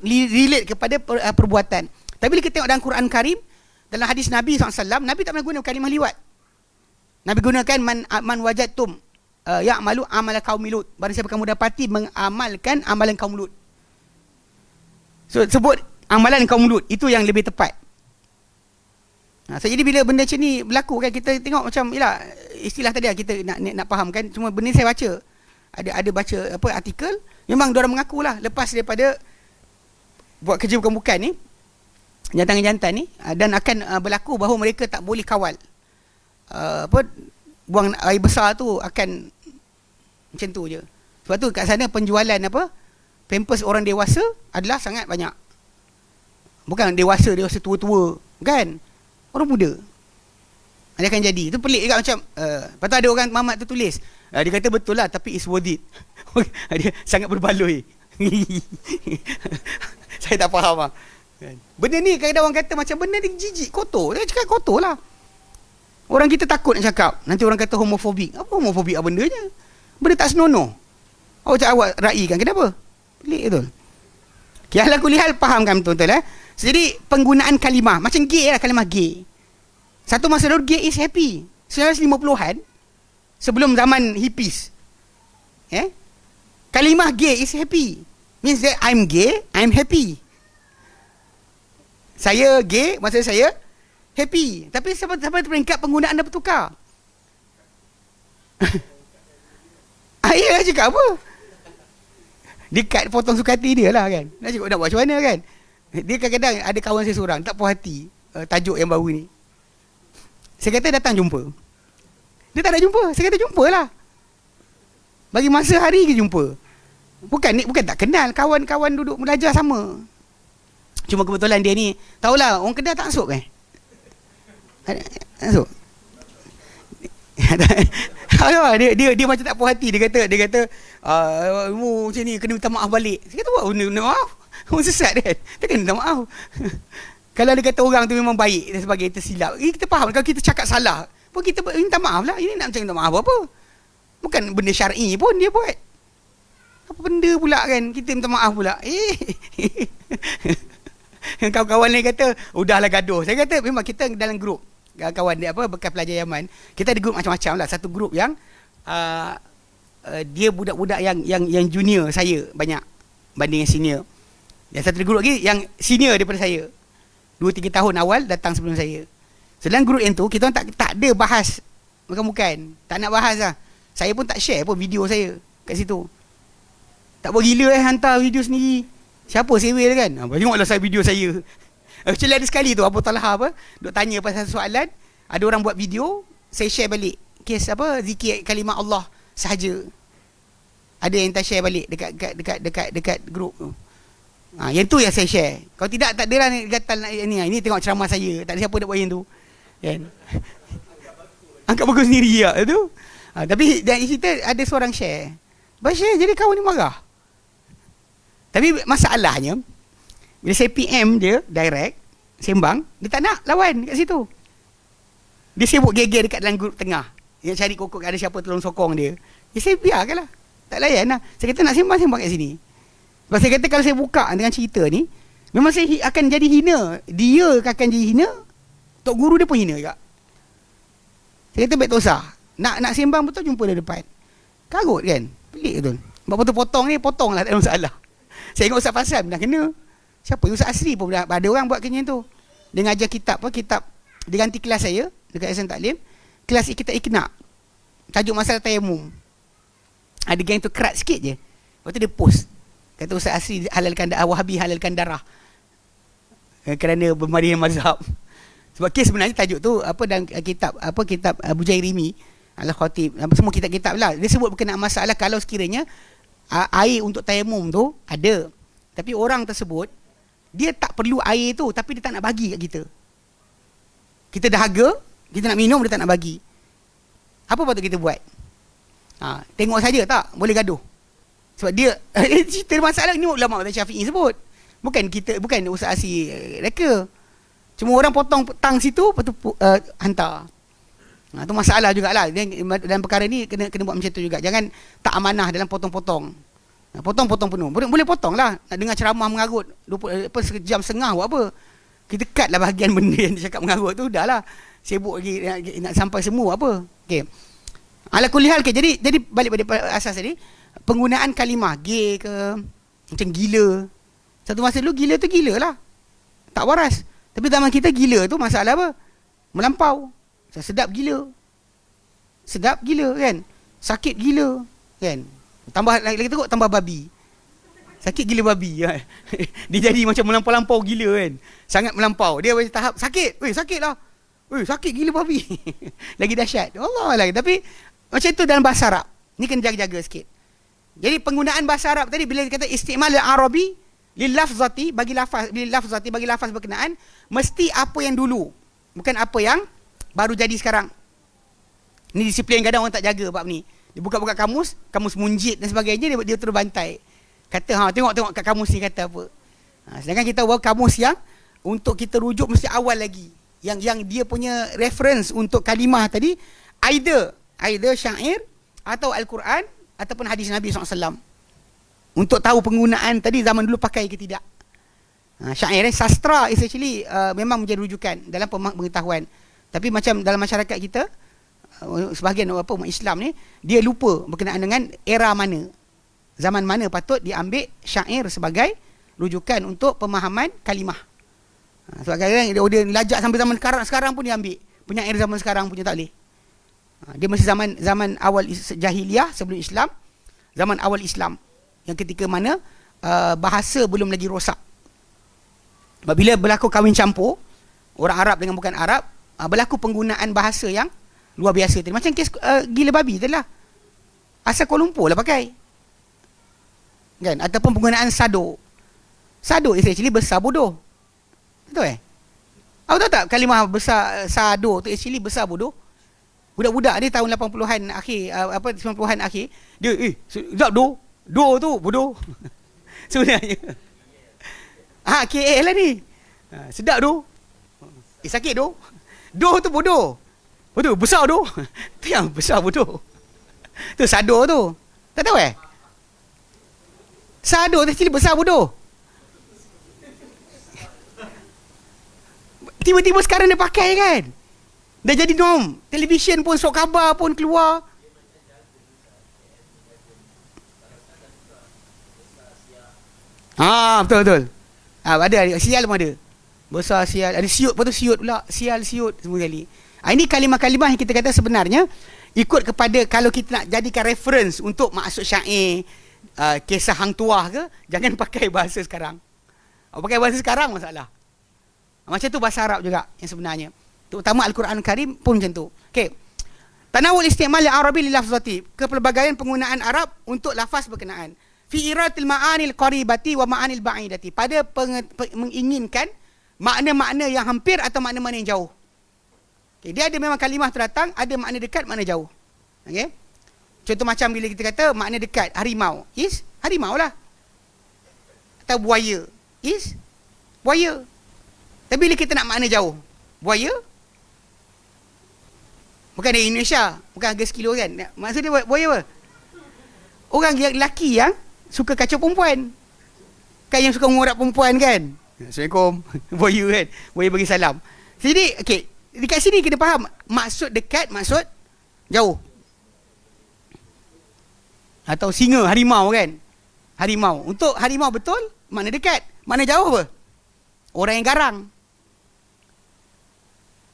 relate kepada perbuatan. Tapi bila kita tengok dalam Quran Karim, dalam hadis Nabi SAW, Nabi tak pernah guna kalimah liwat. Nabi gunakan man wajadtum ya'malu amala qaumi Lut. Barang siapa kamu dapati mengamalkan amalan kaum Lut. So sebut amalan kaum Lut, itu yang lebih tepat. So jadi bila benda macam ni berlaku kan, kita tengok macam yalah, istilah tadi kita nak faham kan. Cuma benda saya baca, ada baca artikel, memang diorang mengakulah lepas daripada buat kerja bukan-bukan ni, jantan-jantan ni, dan akan berlaku bahawa mereka tak boleh kawal buang air besar tu, akan macam tu je. Sebab tu kat sana penjualan pampers orang dewasa adalah sangat banyak. Bukan dewasa tua-tua, kan, orang muda. Dia akan jadi. Itu pelik juga macam lepas tu ada orang mamat tu tulis, dia kata betul lah tapi it's worth it. Dia sangat berbaloi. Saya tak faham lah. Benda ni kadang orang kata macam benda ni jijik, kotor. Dia cakap kotor lah. Orang kita takut nak cakap, nanti orang kata homofobik. Apa homofobik apa bendanya? Benda tak senonoh. Awak raikan, kenapa? Pelik betul. Okay, ala kulihal faham kan betul-betul Jadi penggunaan kalimah macam gay lah, kalimah gay. Satu masa dulu gay is happy. 1950-an, sebelum zaman hippies. Kalimah gay is happy. Means that I'm gay, I'm happy. Saya gay, maksud saya happy. Tapi sampai peringkat penggunaan dah bertukar. Ayah cakap apa? Dia kat potong suka hati dia lah kan. Nak cakap nak buat macam mana kan. Dia kadang-kadang ada kawan saya seorang tak puas hati tajuk yang baru ni. Saya kata datang jumpa. Dia tak nak jumpa. Saya kata jumpalah. Bagi masa hari ke jumpa. Bukan tak kenal. Kawan-kawan duduk belajar sama. Cuma kebetulan dia ni, tahulah orang Kedah tak masuk masuk. Dia macam tak puas hati. Dia kata macam ni kena minta maaf balik. Saya kata buat minta maaf. Orang sesat kan. Dia kena minta maaf. Kalau dia kata orang tu memang baik dan sebagainya, tersilap, kita faham. Kalau kita cakap salah pun kita minta maaf lah. Ini nak macam minta maaf apa? Bukan benda syar'i pun dia buat. Apa benda pula kan, kita minta maaf pula. Kawan-kawan lain kata udahlah gaduh. Saya kata memang kita dalam grup kawan dia bekas pelajar Yaman, kita ada grup macam-macam lah. Satu grup yang dia budak-budak yang junior saya banyak banding yang senior. Dan satu grup lagi yang senior daripada saya, 2-3 tahun awal datang sebelum saya. So dalam grup yang tu kita tak ada bahas bukan tak nak bahas lah. Saya pun tak share pun video saya kat situ. Tak buat gila hantar video sendiri. Siapa sewel kan? Tengoklah saya video saya. Actually ada sekali tu Abu Talha duk tanya pasal soalan, ada orang buat video, saya share balik kes zikir kalimah Allah sahaja. Ada yang tak share balik dekat grup tu. Yang tu yang saya share. Kalau tidak, tak ada lah gatal nak ini tengok ceramah saya. Tak ada siapa nak buat yang tu. Kan? Angkat bagus sendiri ya tu. Tapi dan kita ada seorang share. Share jadi kawan ni marah. Tapi masalahnya bila saya PM dia direct sembang, dia tak nak lawan kat situ. Dia sibuk geger dekat dalam grup tengah. Yang cari kokok ada siapa tolong sokong dia. Saya biarkanlah. Tak layan lah. Saya kata nak sembang-sembang kat sini. Sebab saya kata kalau saya buka dengan cerita ni, memang saya akan jadi hina. Dia akan jadi hina. Tok guru dia pun hina juga. Saya kata baik tak usah. Nak sembang betul jumpa dia depan. Karut kan? Pelik betul. Sebab potong ni potong lah, tak ada masalah. Saya ingat Ustaz Fasal dah kena. Siapa? Ustaz Asri pun ada orang buat kena tu. Dia ngajar kitab dia ganti kelas saya dekat SN Taklim. Kelas kitab Iqna. Tajuk masalah tayamum. Ada gang tu kerat sikit je. Lepas tu dia post. Kata Ustaz Asri halalkan Wahabi halalkan darah. Kerana bermari mazhab. Sebab kes sebenarnya tajuk tu dalam kitab Abu Jairimi Al-Khatib, semua kitab-kitab lah. Dia sebut berkenaan masalah kalau sekiranya air untuk tayamum tu ada. Tapi orang tersebut dia tak perlu air tu, tapi dia tak nak bagi kat kita. Kita dahaga, kita nak minum, dia tak nak bagi. Apa patut kita buat? Tengok saja tak? Boleh gaduh. Sebab dia cerita masalah ni ulama mazhab Syafi'i sebut. Bukan Ustaz Asri reka. Cuma orang potong petang situ, lepas tu hantar. Tu masalah jugalah. Dalam perkara ni kena buat macam tu juga. Jangan tak amanah dalam potong-potong. Potong-potong penuh. Boleh potong lah. Nak dengar ceramah mengarut 1 jam setengah buat apa? Kita cut lah bahagian benda yang dia cakap mengarut tu. Dah lah. Sibuk lagi nak sampai semua apa. Okay. Ala kulihal ke. Jadi balik pada asas tadi. Penggunaan kalimah. Gay ke. Macam gila. Satu masa dulu gila tu gila lah. Tak waras. Tapi zaman kita gila tu masalah apa? Melampau. Sedap gila kan. Sakit gila kan. Tambah lagi teruk tambah babi. Sakit gila babi kan. Dia jadi macam melampau-lampau gila kan. Sangat melampau. Dia macam tahap sakit. Sakit lah. Sakit gila babi. Lagi dahsyat. Allah lagi. Tapi macam tu dalam bahasa Arab. Ni kena jaga-jaga sikit. Jadi penggunaan bahasa Arab tadi bila kata istimal al-arabi lil lafzati bagi lafaz berkenaan mesti apa yang dulu. Bukan apa yang baru jadi sekarang. Ni disiplin kadang orang tak jaga bab ni. Dia buka-buka kamus munjid dan sebagainya, dia terus bantai. Kata tengok kat kamus ni kata apa. Sedangkan kita bawa kamus yang untuk kita rujuk mesti awal lagi. Yang dia punya reference untuk kalimah tadi either syair atau Al-Quran ataupun hadis Nabi SAW. Untuk tahu penggunaan tadi zaman dulu pakai ke tidak. Syair sastra is actually memang menjadi rujukan dalam pengetahuan. Tapi macam dalam masyarakat kita, sebahagian umat Islam ni, dia lupa berkenaan dengan era mana, zaman mana patut diambil syair sebagai rujukan untuk pemahaman kalimah. Sebab kadang-kadang dia lajak sampai zaman sekarang pun dia ambil. Penyair zaman sekarang punya tak boleh. Dia mesti zaman awal jahiliyah sebelum Islam, zaman awal Islam yang ketika mana bahasa belum lagi rosak. Bila berlaku kahwin campur orang Arab dengan bukan Arab, berlaku penggunaan bahasa yang luar biasa tadi. Macam kes gila babi tadi lah. Asal Kuala Lumpur lah pakai. Kan? Ataupun penggunaan sado. Sado is actually besar bodoh. Betul Awak tahu tak kalimah besar sado tu actually besar bodoh? Budak-budak dia tahun 80-an akhir 90-an akhir, dia sedap do tu bodoh. Sebenarnya KL lah ni. Sedap do. Sakit do. Do tu bodoh. Betul, besar do. Tu yang besar bodoh. Tu sado tu. Tak tahu Sado tu actually besar bodoh. Tiba-tiba sekarang dia pakai kan. Dah jadi norm. Televisyen pun, surat khabar pun keluar. Betul. Ada sial pun ada. Besar sial. Ada siut pun tu siut pula. Sial siut semua kali. Ini kalimah-kalimah yang kita kata sebenarnya ikut kepada kalau kita nak jadikan reference untuk maksud syair, kisah hang tuah ke, jangan pakai bahasa sekarang. Pakai bahasa sekarang masalah. Macam tu bahasa Arab juga yang sebenarnya. Terutama Al-Quran Karim pun macam tu. Okey. Tanawul istimal al-arabi li lafzati, kepelbagaian penggunaan Arab untuk lafaz berkenaan. fi iratil ma'anil qaribati wa ma'anil ba'idati, pada menginginkan makna-makna yang hampir atau makna-makna yang jauh. Okay, dia ada memang kalimah tu datang, ada makna dekat, makna jauh. Okay? Contoh macam bila kita kata makna dekat, harimau is harimau lah, atau buaya is buaya. Tapi bila kita nak makna jauh, buaya bukan dari Indonesia, bukan harga sekilo kan. Maksud dia buaya apa? Orang yang lelaki yang suka kacau perempuan, kan, yang suka mengorak perempuan kan. Assalamualaikum. Buaya kan, buaya bagi salam. Jadi okey, dekat sini kita faham maksud dekat, maksud jauh. Atau singa, harimau kan. Harimau, untuk harimau betul makna dekat, makna jauh apa? Orang yang garang.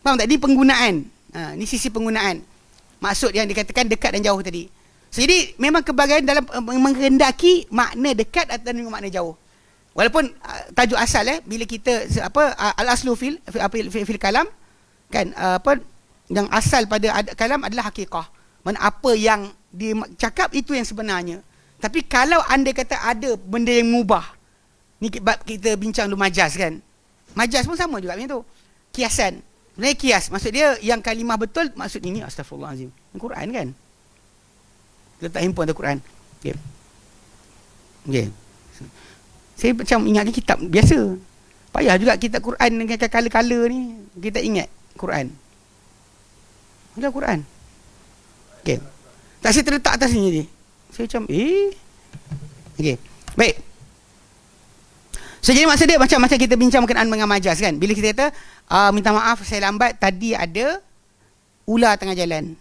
Faham tak? Di penggunaan. Ni sisi penggunaan. Maksud yang dikatakan dekat dan jauh tadi. Jadi memang kebahagiaan dalam menghendaki makna dekat dan makna jauh. Walaupun tajuk asal bila kita al-aslu fil kalam kan, yang asal pada kalam adalah hakikah. Mana apa yang dicakap itu yang sebenarnya. Tapi kalau anda kata ada benda yang mubah, ni kita bincang dulu majaz kan. Majaz pun sama juga macam tu. Kiasan. Sebenarnya kias, maksud dia yang kalimah betul, maksud ini astagfirullahalazim. Al-Quran kan. Kita tak himpun Al-Quran. Okay. Okay. Saya macam ingatkan kitab biasa. Payah juga kitab Quran dengan kala-kala ni. Kita ingat Quran. Ada Quran. Okay. Tak, saya terletak atas sini je. Saya macam okay. Baik. So jadi maksud dia macam kita bincang berkenaan dengan majaz kan. Bila kita kata minta maaf saya lambat, tadi ada ular tengah jalan.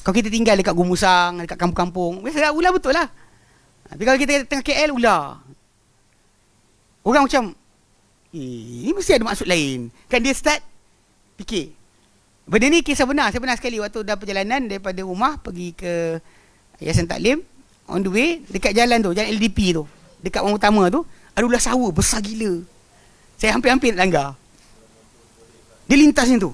Kalau kita tinggal dekat Gumusang, dekat kampung-kampung, biasalah ular betul lah. Tapi kalau kita tengah KL, ular. Orang macam, ini mesti ada maksud lain. Kan dia start fikir. Benda ni kisah benar. Saya pernah sekali waktu dah perjalanan daripada rumah pergi ke Yayasan Taklim. On the way, dekat jalan tu, jalan LDP tu, dekat orang utama tu, ada ular sawa besar gila. Saya hampir-hampir nak langgar. Dia lintas ni tu.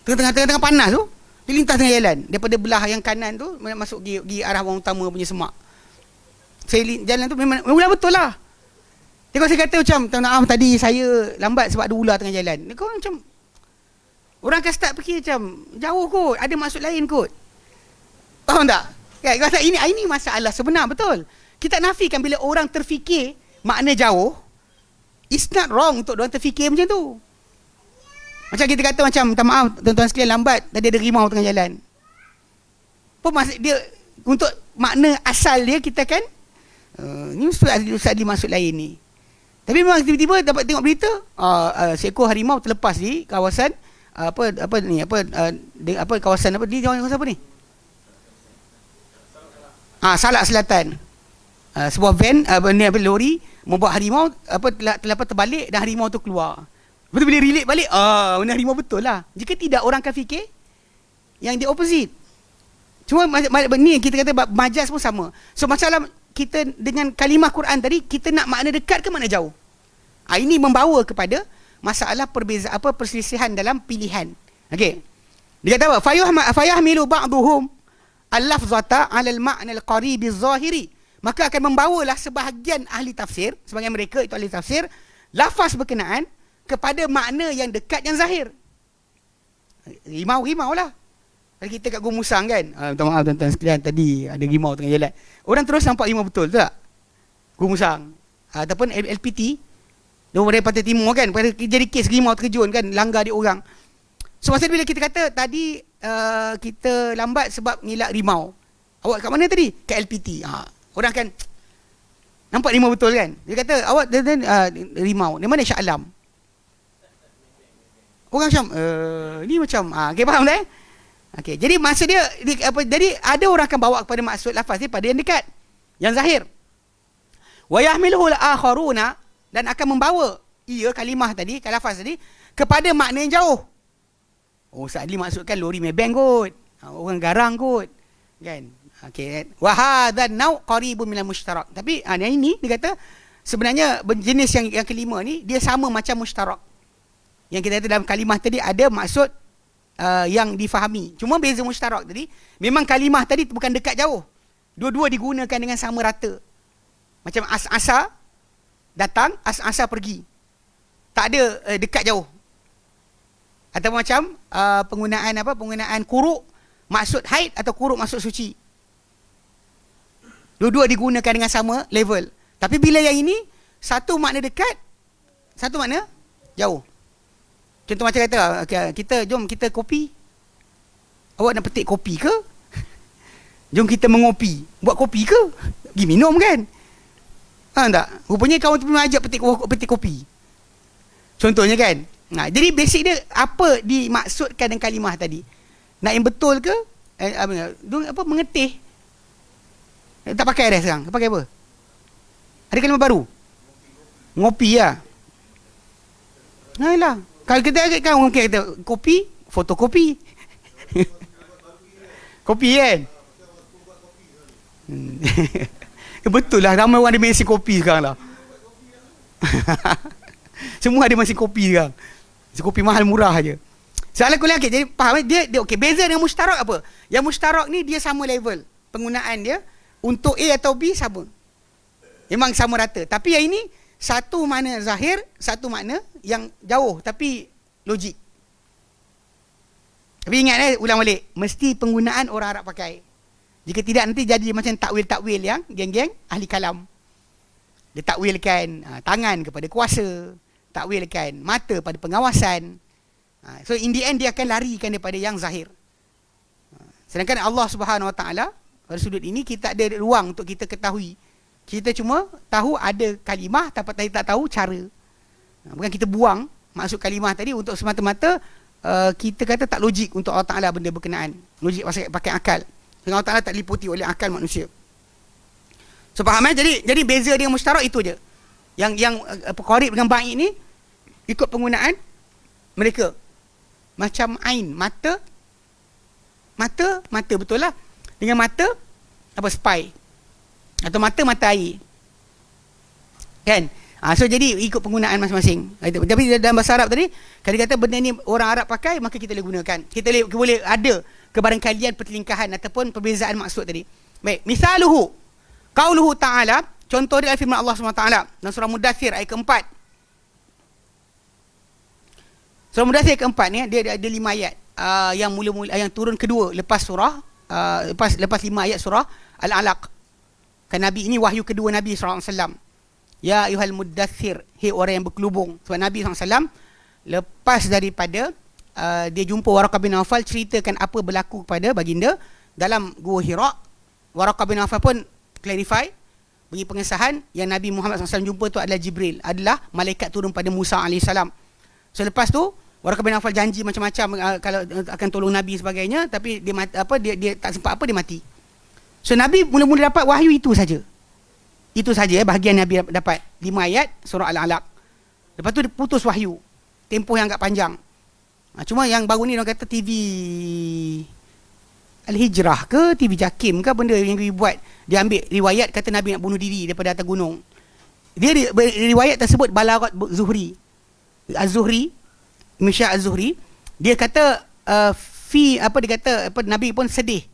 Tengah-tengah panas tu, dia lintas tengah jalan. Daripada belah yang kanan tu, masuk pergi arah orang utama punya semak. Saya jalan tu memang ular betul lah. Dia kalau saya kata macam, maaf tadi saya lambat sebab ada ular tengah jalan. Dia kau macam, orang akan start fikir macam, jauh kot, ada maksud lain kot. Faham tak? Kan, kata ini masalah sebenar, betul. Kita nafikan bila orang terfikir makna jauh, it's not wrong untuk orang terfikir macam tu. Macam kita kata macam, minta maaf tuan-tuan sekalian lambat, tadi ada rimau tengah jalan. Apa maksud dia, untuk makna asal dia kita kan, ni mesti ada maksud lain ni. Tapi memang tiba-tiba dapat tengok berita, seekor harimau terlepas di kawasan kawasan apa di kawasan apa ni? Salak Selatan. Sebuah van lori membawa harimau terlepas terbalik dan harimau tu keluar. Betul bila relate balik, benda harimau betul lah. Jika tidak, orang akan fikir yang dia opposite. Cuma ni kita kata majaz pun sama. So masalah kita dengan kalimah Quran tadi, kita nak makna dekat ke makna jauh? Ini membawa kepada masalah perselisihan dalam pilihan. Okey. Dia kata apa? Fayahmilu ba'duhum al-lafzata 'ala al-ma'na al-qarib az-zahiri. Maka akan membawalah sebahagian ahli tafsir, sebahagian mereka itu ahli tafsir, lafaz berkenaan kepada makna yang dekat yang zahir. Rimau lah. Kalau kita kat Gumusang kan, minta maaf tuan-tuan sekalian, tadi ada rimau tengah jalan. Orang terus nampak rimau betul, betul tak? Gumusang. Ataupun LPT, daripada Pantai Timur kan, jadi kes rimau terkejun kan, langgar di orang. So masa bila kita kata tadi kita lambat sebab nilak rimau. Awak kat mana tadi? Kat LPT. Orang kan nampak rimau betul kan? Dia kata awak rimau. Di mana Shah Alam? Orang macam ni macam okay, faham tak? Okey, jadi maksud dia jadi ada orang akan bawa kepada maksud lafaz ni pada yang dekat, yang zahir. Wa yahmiluhu al-akharuna, dan akan membawa kalimah tadi, lafaz tadi kepada makna yang jauh. Ustaz Ali maksudkan lori Maybank kot. Orang garang kot. Kan? Okey. Wa hadzal nau' qaribun minal mushtarak. Tapi yang ini dia kata sebenarnya jenis yang kelima ni dia sama macam mushtarak. Yang kita kata dalam kalimah tadi ada maksud yang difahami. Cuma beza mushtarak tadi, memang kalimah tadi bukan dekat jauh. Dua-dua digunakan dengan sama rata. Macam asa datang, asa pergi. Tak ada dekat jauh. Atau macam penggunaan kuruk maksud haid atau kuruk maksud suci. Dua-dua digunakan dengan sama level. Tapi bila yang ini, satu makna dekat, satu makna jauh. Contoh macam kata, okay, jom kita kopi. Awak nak petik kopi ke? Jom kita mengopi. Buat kopi ke? Pergi minum kan? Faham tak? Rupanya kawan tu memang ajak petik kopi. Contohnya kan? Jadi basic dia, apa dimaksudkan dengan kalimah tadi? Nak yang betul ke? Mengetih. Tak pakai dah sekarang. Pakai apa? Ada kalimah baru? Ngopi lah. Lah. Kalau kita kan orang kata kopi, fotokopi. Kopi kan? Betul lah, ramai orang ada mesin kopi sekarang lah. Semua ada mesin kopi sekarang. Mesin kopi mahal murah je. Soalan kuliah, okay, jadi faham dia okay, beza dengan mustarak apa? Yang mustarak ni dia sama level penggunaan dia. Untuk A atau B sama. Memang sama rata. Tapi yang ini satu makna zahir, satu makna yang jauh tapi logik. Tapi ingat ulang balik, mesti penggunaan orang Arab pakai. Jika tidak nanti jadi macam takwil-takwil yang geng-geng ahli kalam. Dia takwilkan tangan kepada kuasa, takwilkan mata pada pengawasan. So in the end dia akan larikan daripada yang zahir. Sedangkan Allah Subhanahu Wa Taala pada sudut ini kita ada ruang untuk kita ketahui. Kita cuma tahu ada kalimah tapi tak tahu cara. Bukan kita buang maksud kalimah tadi untuk semata-mata kita kata tak logik untuk Allah Taala benda berkenaan. Logik pakai akal. Allah Ta'ala tak diliputi oleh akal manusia. So faham Jadi beza dengan mustarak itu je. Yang qarib dengan ba'id ni ikut penggunaan mereka. Macam ain, mata betul lah. Dengan mata spy. Atau mata air. Kan? So jadi ikut penggunaan masing-masing. Tapi dalam bahasa Arab tadi, kalau kata benda ni orang Arab pakai, maka kita boleh gunakan. Kita boleh ada kebarangkalian pertelingkahan ataupun perbezaan maksud tadi. Baik, misaluhu qauluhu ta'ala, contoh dia firman Allah SWT dalam surah Mudaththir ayat keempat. Surah Mudaththir keempat ni dia ada 5 ayat yang mula-mula yang turun kedua lepas surah lepas 5 ayat surah Al-Alaq. Kan Nabi ini wahyu kedua Nabi SAW. Ya ayyuhal mudaththir, hei orang yang berkelubung. Sebab Nabi SAW lepas daripada dia jumpa Waraqah bin Nawfal, ceritakan apa berlaku kepada baginda dalam Gua Hira. Waraqah bin Nawfal pun clarify, bagi pengesahan yang Nabi Muhammad SAW jumpa tu adalah Jibril, adalah malaikat turun pada Musa AS. So lepas tu Waraqah bin Nawfal janji macam-macam kalau akan tolong Nabi sebagainya, tapi dia tak sempat dia mati. So Nabi mula-mula dapat wahyu itu saja. Itu saja bahagian Nabi dapat 5 ayat surah Al-Alaq. Lepas tu dia putus wahyu. Tempoh yang agak panjang. Cuma yang baru ni orang kata TV Al-Hijrah ke TV Jakim ke benda yang dibuat, dia ambil riwayat kata Nabi nak bunuh diri daripada atas gunung. Dia riwayat tersebut Balaghat Zuhri Az-Zuhri, Misha Az-Zuhri, dia kata dia kata Nabi pun sedih.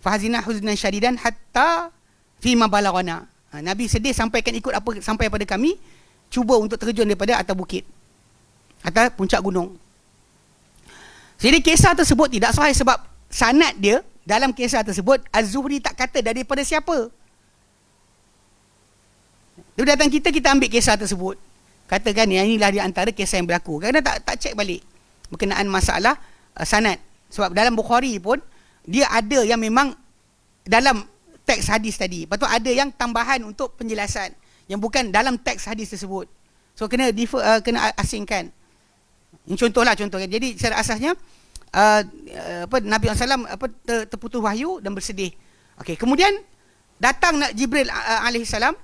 Fahazina huznan syadidan hatta fi ma balaghana. Nabi sedih sampaikan ikut apa sampai pada kami, cuba untuk terjun daripada atas bukit, atas puncak gunung. Jadi kisah tersebut tidak sahih sebab sanad dia dalam kisah tersebut Az-Zuhri tak kata daripada siapa. Dia datang kita ambil kisah tersebut. Katakan yang inilah di antara kisah yang berlaku. Kerana tak cek balik berkenaan masalah sanad. Sebab dalam Bukhari pun dia ada yang memang dalam teks hadis tadi. Lepas tu ada yang tambahan untuk penjelasan yang bukan dalam teks hadis tersebut. So kena asingkan. Ini contoh. Jadi secara asasnya Nabi SAW terputus wahyu dan bersedih. Okey, kemudian datang Jibril alaihissalam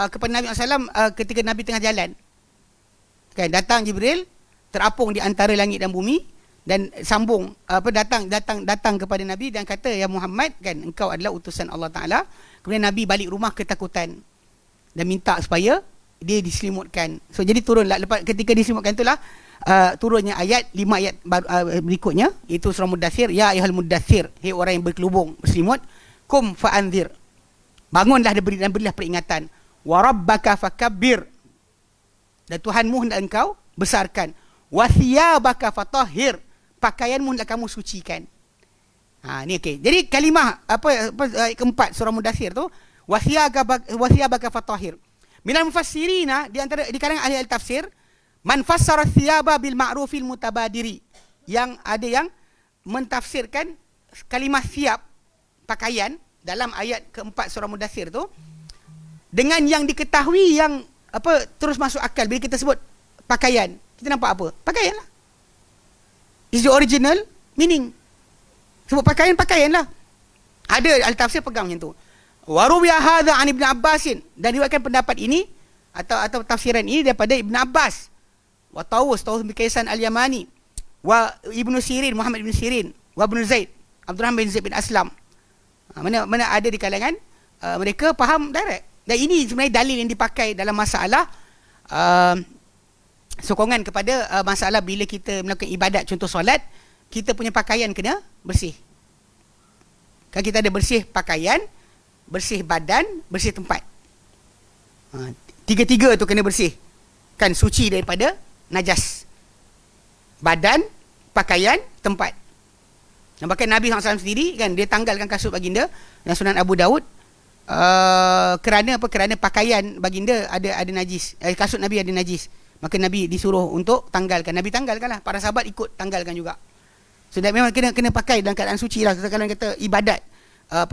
kepada Nabi SAW ketika Nabi tengah jalan. Kan, datang Jibril terapung di antara langit dan bumi dan sambung datang kepada Nabi dan kata, ya Muhammad, kan engkau adalah utusan Allah Taala. Kemudian Nabi balik rumah ketakutan dan minta supaya dia diselimutkan. So jadi turunlah lepas ketika diselimutkan itulah turunnya ayat 5 ayat berikutnya, iaitu surah Mudaththir, ya ayyuhal mudaththir, hei orang yang berkelubung berselimut, kum fa'anzir, Bangunlah dan berilah peringatan. Wa rabbaka fakabbir. Dan Tuhanmu hendak engkau besarkan. Wa thiyabaka fatahhir. Pakaianmu hendak kamu sucikan. Ni okey. Jadi kalimah ayat keempat surah Mudaththir tu, wa thiyabaka fatahhir. Minal mufassirina, di kalangan ahli tafsir, man fassara thiyaba bil ma'rufil mutabadiri. Yang ada yang mentafsirkan kalimah thiyab, pakaian, dalam ayat keempat surah Mudaththir tu dengan yang diketahui, yang terus masuk akal. Bila kita sebut pakaian, kita nampak apa? Pakaian lah. Is the original meaning. Sebut pakaian, pakaian lah. Ada ahli tafsir pegang macam tu. Wa ruwiya hadza an Ibn Abbas, dan diriwayatkan pendapat ini atau tafsiran ini daripada Ibn Abbas, wa Tawus bin Kaisan al-Yamani, wa Ibnu Sirin, Muhammad bin Sirin, wa Ibnu Zaid, Abdurrahman bin Zaid bin Aslam. Mana ada di kalangan mereka faham direct. Dan ini sebenarnya dalil yang dipakai dalam masalah sokongan kepada masalah bila kita melakukan ibadat, contoh solat, kita punya pakaian kena bersih. Kan kita ada bersih pakaian, bersih badan, bersih tempat. Tiga-tiga tu kena bersih. Kan suci daripada najas. Badan, pakaian, tempat. Dan bahkan Nabi SAW sendiri kan, dia tanggalkan kasut baginda dalam Sunan Abu Daud, kerana apa? Kerana pakaian baginda ada najis. Kasut Nabi ada najis. Maka Nabi disuruh untuk tanggalkan. Nabi tanggalkan lah. Para sahabat ikut tanggalkan juga. So memang kena pakai dalam keadaan suci lah. Kalau kata ibadat,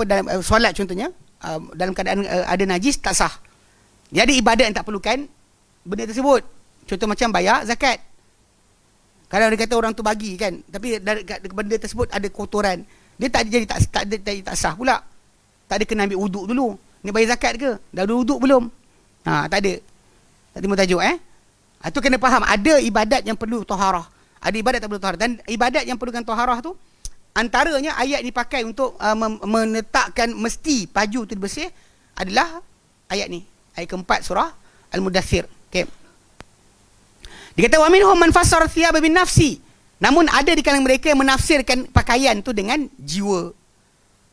dalam solat contohnya, dalam keadaan ada najis, tak sah. Jadi ibadat yang tak perlukan benda tersebut. Contoh macam bayar zakat. Kalau dia kata orang tu bagi kan, tapi benda tersebut ada kotoran, dia tak jadi tak sah pula. Tak ada kena ambil wuduk dulu. Ni bayar zakat ke? Dah ada wuduk belum? Tak ada. Tak timbul tajuk itu kena faham. Ada ibadat yang perlu taharah. Ada ibadat tak perlu taharah. Dan ibadat yang perlukan taharah tu, antaranya ayat dipakai untuk menetapkan mesti baju tu bersih adalah ayat ni. Ayat keempat surah Al-Mudaththir. Okay. Dikata wa minhum man fassara thiyaba bin nafsi. Namun ada di kalangan mereka yang menafsirkan pakaian tu dengan jiwa.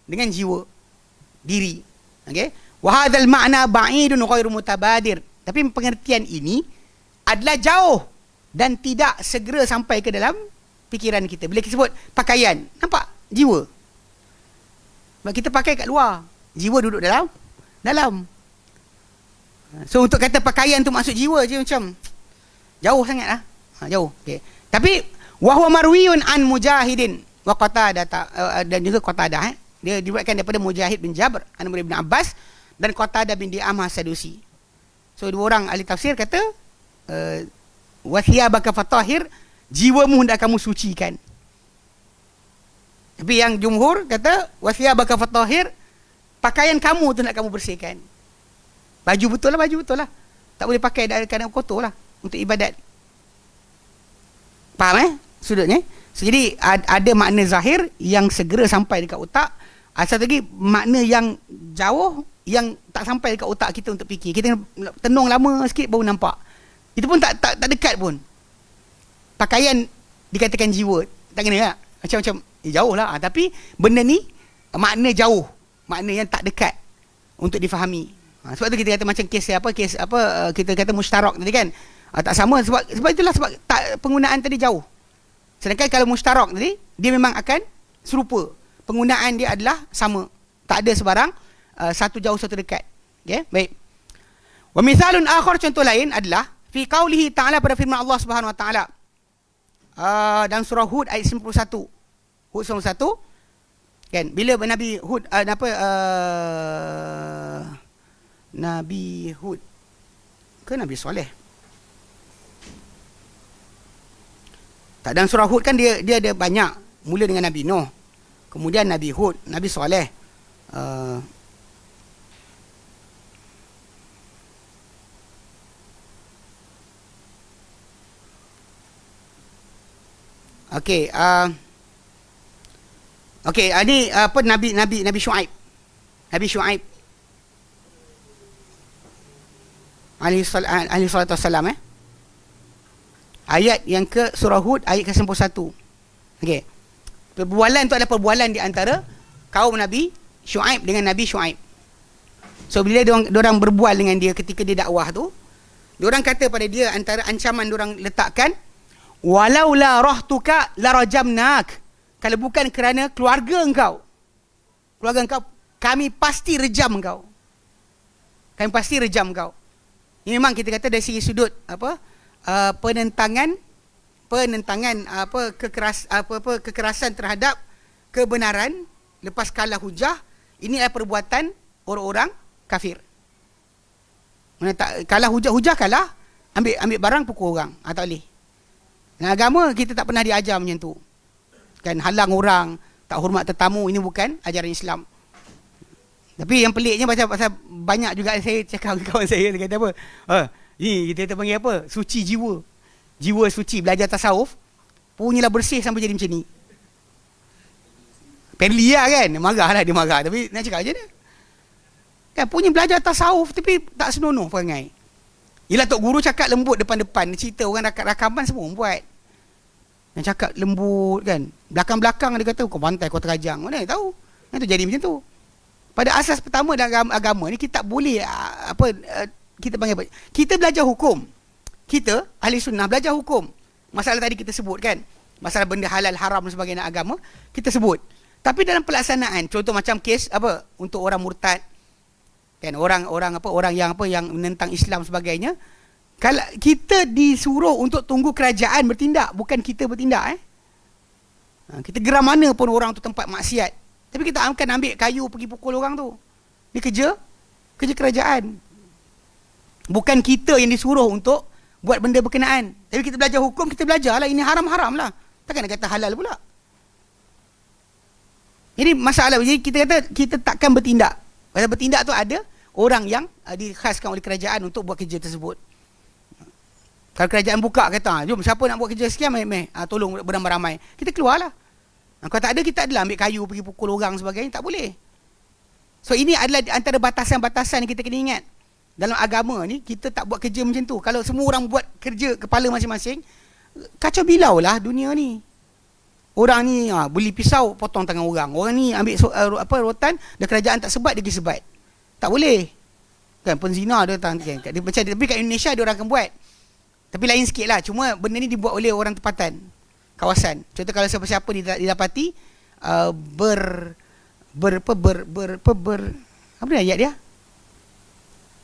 Dengan jiwa diri. Okey. Wa hadzal ma'na ba'idun ghairu mutabadir. Tapi pengertian ini adalah jauh dan tidak segera sampai ke dalam fikiran kita. Bila kita sebut pakaian, nampak jiwa. Sebab kita pakai kat luar, jiwa duduk dalam. So untuk kata pakaian tu maksud jiwa je macam jauh sangatlah. Jauh. Okey. Tapi wa huwa marwiyun an Mujahidin wa Qatadah, dan juga Qatadah dia diriwayatkan daripada Mujahid bin Jabr an Ibn Abbas dan Qatadah bin Di'amah Sadusi. So dua orang ahli tafsir kata wa thiyabaka fatahhir, jiwamu hendak kamu sucikan. Tapi yang jumhur kata wa thiyabaka fatahhir, pakaian kamu tu nak kamu bersihkan. Baju betul lah. Tak boleh pakai dalam keadaan kotor lah untuk ibadat. Faham sudutnya? So, jadi ada makna zahir yang segera sampai dekat otak. Satu lagi makna yang jauh yang tak sampai dekat otak kita untuk fikir. Kita tenung lama sikit baru nampak. Itu pun tak dekat pun. Pakaian dikatakan jiwa, tak kena lah. Macam jauh lah. Tapi benda ni makna jauh, makna yang tak dekat untuk difahami. Sebab tu kita kata macam kes kita kata mushtarak tadi kan. Tak sama sebab itulah sebab tak, penggunaan tadi jauh. Sedangkan kalau mushtarak tadi dia memang akan serupa. Penggunaan dia adalah sama. Tak ada sebarang satu jauh satu dekat. Okey, baik. Wa mithalun akhar, contoh lain adalah fi qaulihi ta'ala, pada firman Allah Subhanahu wa taala dalam surah Hud ayat 91. Hud 91 kan, bila Nabi Hud Nabi Hud ke Nabi Soleh? Tak, dalam surah Hud kan dia ada banyak. Mula dengan Nabi Nuh, kemudian Nabi Hud, Nabi Soleh, okey, ni apa, Nabi Syuaib. Nabi Syuaib alaihi salatu wassalam. Ayat yang ke surah Hud ayat ke-91. Okey. Perbualan tu adalah perbualan di antara kaum Nabi Syuaib dengan Nabi Syuaib. So bila diorang berbual dengan dia ketika dia dakwah tu, diorang kata pada dia, antara ancaman diorang letakkan, walaula rahtuka larajamnak, kalau bukan kerana keluarga engkau, kami pasti rejam engkau. Kami pasti rejam engkau. Ini memang kita kata dari segi sudut penentangan kekerasan terhadap kebenaran lepas kalah hujah. Ini adalah perbuatan orang-orang kafir. Mana tak kalah hujah kalah, ambil barang pukul orang, tak boleh. Dan agama kita tak pernah diajar macam tu. Kan halang orang, tak hormat tetamu, ini bukan ajaran Islam. Tapi yang peliknya pasal banyak juga saya cakap dengan kawan saya, dia kata apa? Ni kita panggil apa? Suci jiwa. Jiwa suci, belajar tasawuf, punyalah bersih sampai jadi macam ni. Perli lah kan, dia marah. Tapi nak cakap je dia. Kan punya belajar tasawuf tapi tak senonoh perangai. Yelah tok guru cakap lembut depan-depan, cerita orang rakaman semua buat. Yang cakap lembut kan. Belakang-belakang dia kata kau bantai, kau terajang. Mana tahu. Itu jadi macam tu. Pada asas pertama dalam agama ni kita tak boleh kita panggil apa? Kita belajar hukum. Kita ahli sunnah belajar hukum. Masalah tadi kita sebut kan. Masalah benda halal haram dan sebagainya agama kita sebut. Tapi dalam pelaksanaan, contoh macam kes untuk orang murtad kan, orang yang menentang Islam sebagainya, kalau kita disuruh untuk tunggu kerajaan bertindak, bukan kita bertindak kita geram mana pun orang tu tempat maksiat, tapi kita akan ambil kayu pergi pukul orang tu. Ini kerja kerajaan. Bukan kita yang disuruh untuk buat benda berkenaan. Tapi kita belajar hukum, kita belajarlah ini haram-haram lah. Takkan nak kata halal pula. Jadi masalah, jadi kita kata kita takkan bertindak. Pasal bertindak tu ada orang yang dikhaskan oleh kerajaan untuk buat kerja tersebut. Kalau kerajaan buka kata, jom siapa nak buat kerja sekian, tolong beramai-ramai, kita keluarlah. Kalau tak ada, kita adalah ambil kayu pergi pukul orang sebagainya, tak boleh. So ini adalah antara batasan-batasan yang kita kena ingat. Dalam agama ni kita tak buat kerja macam tu. Kalau semua orang buat kerja kepala masing-masing, kacau bilau lah dunia ni. Orang ni beli pisau potong tangan orang. Orang ni ambil rotan, dan kerajaan tak sebat, dia pergi sebat. Tak boleh. Kan penzina dia macam tapi kat Indonesia dia orang akan buat. Tapi lain sikit lah. Cuma benda ni dibuat oleh orang tempatan, kawasan. Contoh kalau siapa-siapa didapati apa dia ayat dia?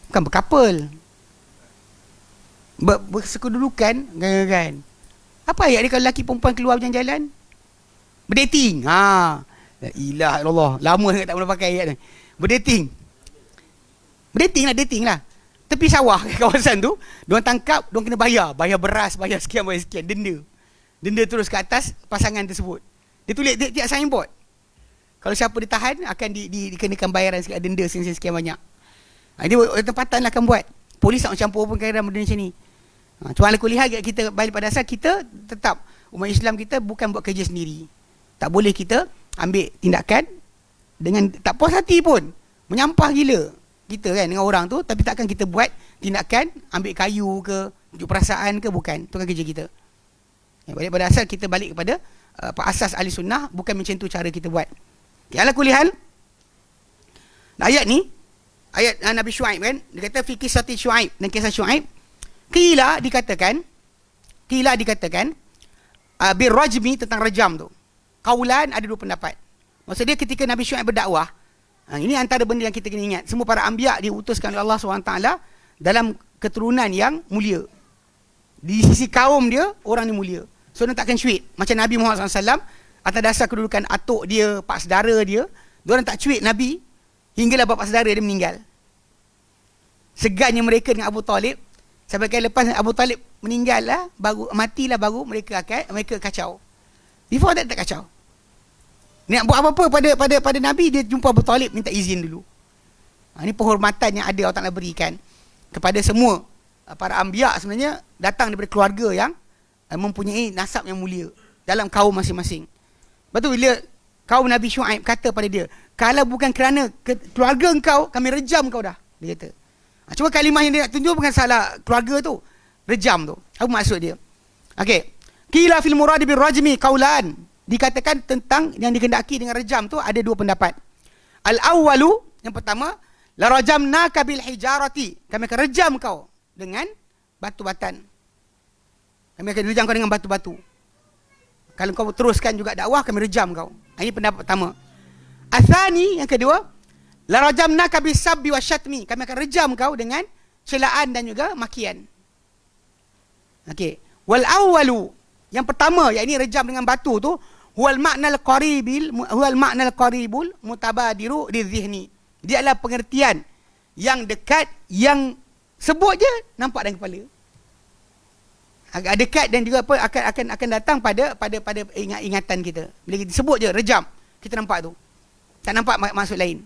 Bukan berkapal. Bersekedudukan kan. Apa ayat dia kalau lelaki perempuan keluar jalan-jalan? Berdating. La ilaha illallah. Lama sangat tak pernah pakai ayat ni. Dating lah. Tepi sawah kawasan tu, diorang tangkap, diorang kena bayar beras, bayar sekian, denda terus ke atas pasangan tersebut. Dia tulis tiap signboard. Kalau siapa ditahan akan dikenakan bayaran denda sekian banyak. Dia tempatan lah akan buat. Polis tak campur pun kadang benda macam ni. Cuma ala kuliah kita balik pada asal, kita tetap umat Islam kita bukan buat kerja sendiri. Tak boleh kita ambil tindakan dengan tak puas hati pun, menyampah gila kita kan dengan orang tu, tapi takkan kita buat tindakan ambil kayu ke, tunjuk perasaan ke, bukan. Itu kan kerja kita. Balik pada asal, kita balik kepada asas ahli sunnah, bukan macam tu cara kita buat. Ala kuliah, ayat ni ayat Nabi Syuaib kan, dia kata fi qissati Syuaib, dan kisah Syuaib qila dikatakan birrajmi, tentang rejam tu. Kaulan, ada dua pendapat. Maksud dia ketika Nabi Syuaib berdakwah, ini antara benda yang kita kena ingat. Semua para anbiya diutuskan oleh Allah SWT dalam keturunan yang mulia. Di sisi kaum dia, orang ni mulia. So dia takkan cuit. Macam Nabi Muhammad SAW, atas dasar kedudukan atuk dia, pak saudara dia, diorang tak cuit Nabi hinggalah bapa saudara dia meninggal. Segannya mereka dengan Abu Talib, sampai lepas Abu Talib meninggal lah, matilah baru mereka kacau. Before that tak kacau. Nak buat apa-apa pada Nabi, dia jumpa Abu Talib minta izin dulu. Ini penghormatan yang ada Allah Ta'ala berikan kepada semua para anbiya, sebenarnya datang daripada keluarga yang mempunyai nasab yang mulia dalam kaum masing-masing. Lepas tu bila kaum Nabi Syuaib kata pada dia, kalau bukan kerana keluarga engkau, kami rejam kau dah, dia kata. Cuma kalimah yang dia nak tunjuk bukan salah keluarga tu, rejam tu. Apa maksud dia? Okey. Qila fil murad bil rajmi qaulan. Dikatakan tentang yang dikehendaki dengan rejam tu ada dua pendapat. Al-awwalu, yang pertama, La rajamnaka bil hijarati. Kami akan rejam kau dengan batu-batan. Kami akan rejam kau dengan batu-batu. Kalau kau teruskan juga dakwah, kami rejam kau. Ini pendapat pertama. Athani, yang kedua, la rajamnaka bis sabbi wasyatmi. Kami akan rejam kau dengan celaan dan juga makian. Okey. Wal awwalu, yang pertama, yakni rejam dengan batu tu, huwal ma'nal qaribul mutabadiru di zihni. Dia adalah pengertian yang dekat, yang sebut je nampak dalam kepala. Agak dekat dan juga apa akan datang pada ingatan kita. Bila kita sebut je rejam, kita nampak tu. Tak nampak maksud lain.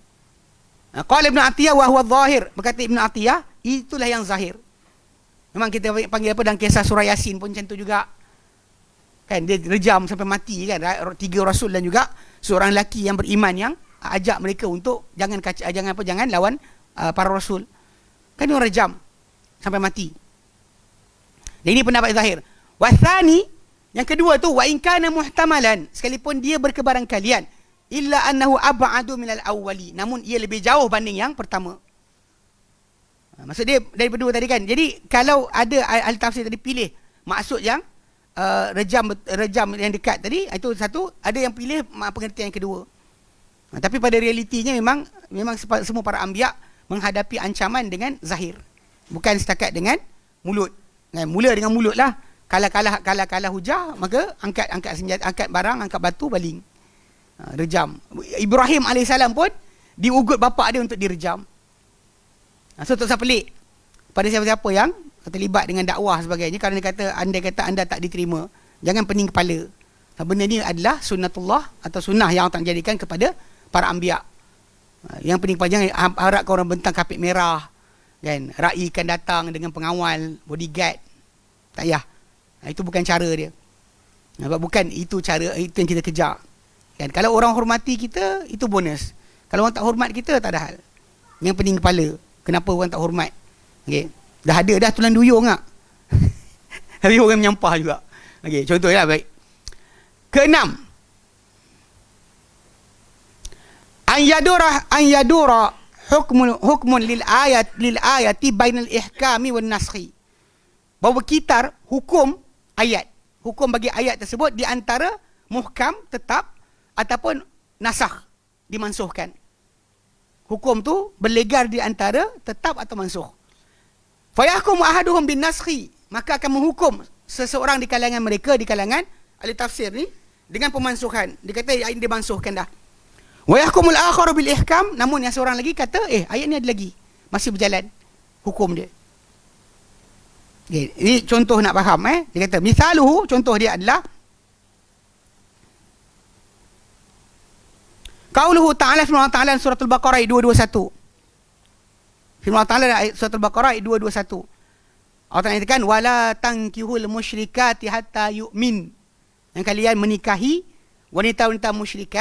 Qala Ibn Atiyah wa huwa zahir. Berkata Ibn Atiyah, itulah yang zahir. Memang kita panggil apa dalam kisah surah Yasin pun macam tu juga. Kan dia rejam sampai mati kan, 3 rasul dan juga seorang lelaki yang beriman yang ajak mereka untuk jangan lawan para rasul. Kan dia rejam sampai mati. Dan ini pendapat zahir. Wathani, yang kedua tu, wa in kana muhtamalan, sekalipun dia berkebaran kalian, illa annahu ab'adu minal awwali, namun ia lebih jauh banding yang pertama. Maksud dia daripada dua tadi kan. Jadi kalau ada ahli tafsir tadi pilih maksud yang rejam yang dekat tadi, itu satu, ada yang pilih pengertian yang kedua. Tapi pada realitinya memang semua para anbiya menghadapi ancaman dengan zahir, bukan setakat dengan mulut. Mula dengan mulut lah. Kalah hujah, maka angkat senjata, angkat barang, angkat batu, baling. Rejam. Ibrahim AS pun diugut bapa dia untuk direjam. So tak usah pelik pada siapa-siapa yang terlibat dengan dakwah sebagainya, kerana andai kata anda tak diterima, jangan pening kepala. Benda ni adalah sunnatullah atau sunnah yang Allah jadikan kepada para anbiya. Yang pening kepala, jangan harap kau orang bentang kapit merah kan, ra'i kan datang dengan pengawal, bodyguard. Tak payah. Itu bukan cara dia. Sebab bukan itu cara, itu yang kita kejar. Kan, kalau orang hormati kita, itu bonus. Kalau orang tak hormat kita, tak ada hal. Yang pening kepala, kenapa orang tak hormat? Okay. Dah ada dah tulang duyung tak? Tapi orang menyampah juga. Okay, contohnya baik. Keenam, an yadura hukmun lil ayati bainal ihkami wan naskhi. Bahawa berkitar hukum ayat. Hukum bagi ayat tersebut di antara muhkam tetap ataupun nasakh dimansuhkan. Hukum tu berlegar di antara tetap atau mansuh. Fa yahkumu ahaduhum bin naskhi, maka akan menghukum seseorang di kalangan mereka, di kalangan ahli tafsir ni, dengan pemansuhan. Dia kata ayat ini dimansuhkan dah. Wa yahkumul akharu bil ihkam, namun yang seorang lagi kata ayat ni ada lagi, masih berjalan hukum dia. Okay, ini contoh nak faham Dia kata misaluhu, contoh dia adalah qauluhu ta'ala, firman Allah Ta'ala surah Al-Baqarah 221. Firman Allah Ta'ala surah Al-Baqarah 221. Allah Ta'ala katakan wala tankihul musyrikati hatta yu'min. Yang kalian menikahi wanita-wanita musyrik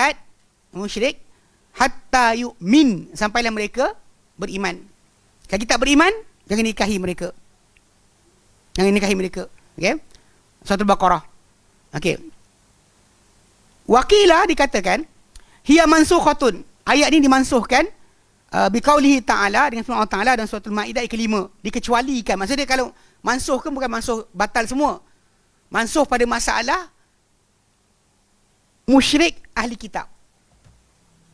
hatta yu'min, sampailah mereka beriman. Kalau kita tak beriman, jangan nikahi mereka. Okey. Surah Al-Baqarah. Okey. Waqilah, dikatakan hiya mansukhatun. Ayat ini dimansuhkan biqaulihi ta'ala, dengan firman Allah Ta'ala dan surah Al-Maidah ayat ke-5, dikecualikan. Maksudnya kalau mansuh kan bukan mansuh batal semua. Mansuh pada masalah musyrik ahli kitab.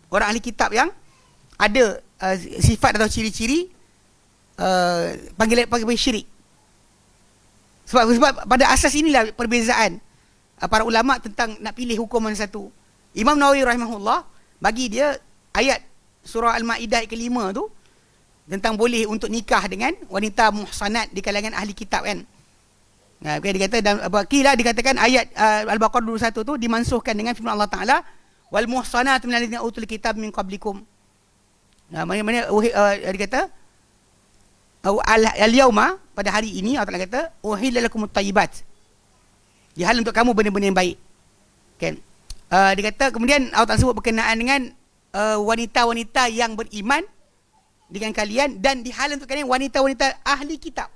Orang ahli kitab yang ada sifat atau ciri-ciri panggil syirik. Sebab pada asas inilah perbezaan para ulama tentang nak pilih hukuman satu. Imam Nawawi rahimahullah bagi dia ayat surah Al-Maidah ke-5 tu tentang boleh untuk nikah dengan wanita muhsanat di kalangan ahli kitab kan. Dia kata dan kila dikatakan ayat Al-Baqarah 21 tu dimansuhkan dengan firman Allah Taala wal muhsanat minal ladzina utul kitab min qablikum. Mana dia kata al-yauma, pada hari ini Allah Taala kata uhilla lakumut thayyibat. Dihal untuk kamu benda-benda yang baik. Kan? Dia kata kemudian Allah Taala sebut berkenaan dengan wanita-wanita yang beriman dengan kalian dan dihal untuk kalian wanita-wanita ahli kitab.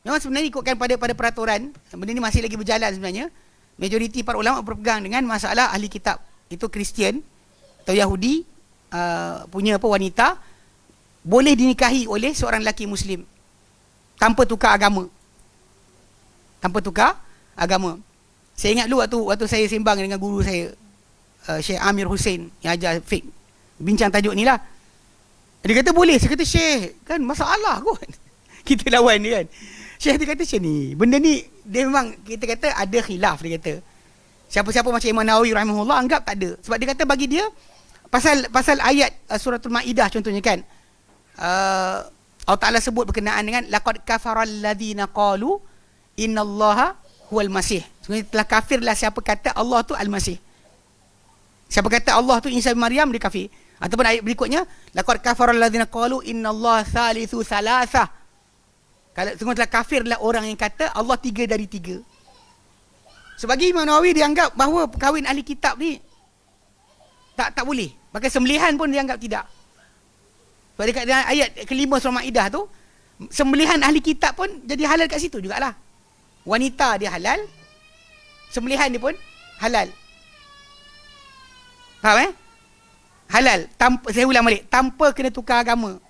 Memang sebenarnya ikutkan pada peraturan, benda ni masih lagi berjalan sebenarnya. Majoriti para ulama berpegang dengan masalah ahli kitab. Itu Kristian atau Yahudi punya wanita boleh dinikahi oleh seorang lelaki Muslim tanpa tukar agama. Tanpa tukar agama. Saya ingat dulu waktu saya sembang dengan guru saya, Syekh Amir Hussein yang ajar fiqh, bincang tajuk ni lah. Dia kata boleh. Saya kata, Syekh, kan masalah kot. Kita lawan dia kan. Syekh dia kata, Syekh ni, benda ni dia memang, kita kata ada khilaf. Dia kata siapa-siapa macam Imam Nawawi rahimahullah anggap tak ada. Sebab dia kata bagi dia pasal ayat suratul Maidah contohnya kan, Allah Ta'ala sebut berkenaan dengan laqad kafaral ladzina qalu innallaha huwal masih. Sebenarnya telah kafirlah siapa kata Allah tu al-Masih. Siapa kata Allah tu Isa bin Maryam, dia kafir. Ataupun ayat berikutnya, laqad kafaral ladzina qalu innallaha thalithu thalathah. Kalau semua telah kafirlah orang yang kata Allah 3 dari 3. Sebagi Imam Nawawi dianggap bahawa kahwin ahli kitab ni tak boleh. Bahkan sembelihan pun dianggap tidak. Sebab dekat ayat kelima surah Maidah tu, sembelihan ahli kitab pun jadi halal kat situ jugalah. Wanita dia halal, sembelihan dia pun halal. Faham halal. Saya ulang balik, tanpa kena tukar agama.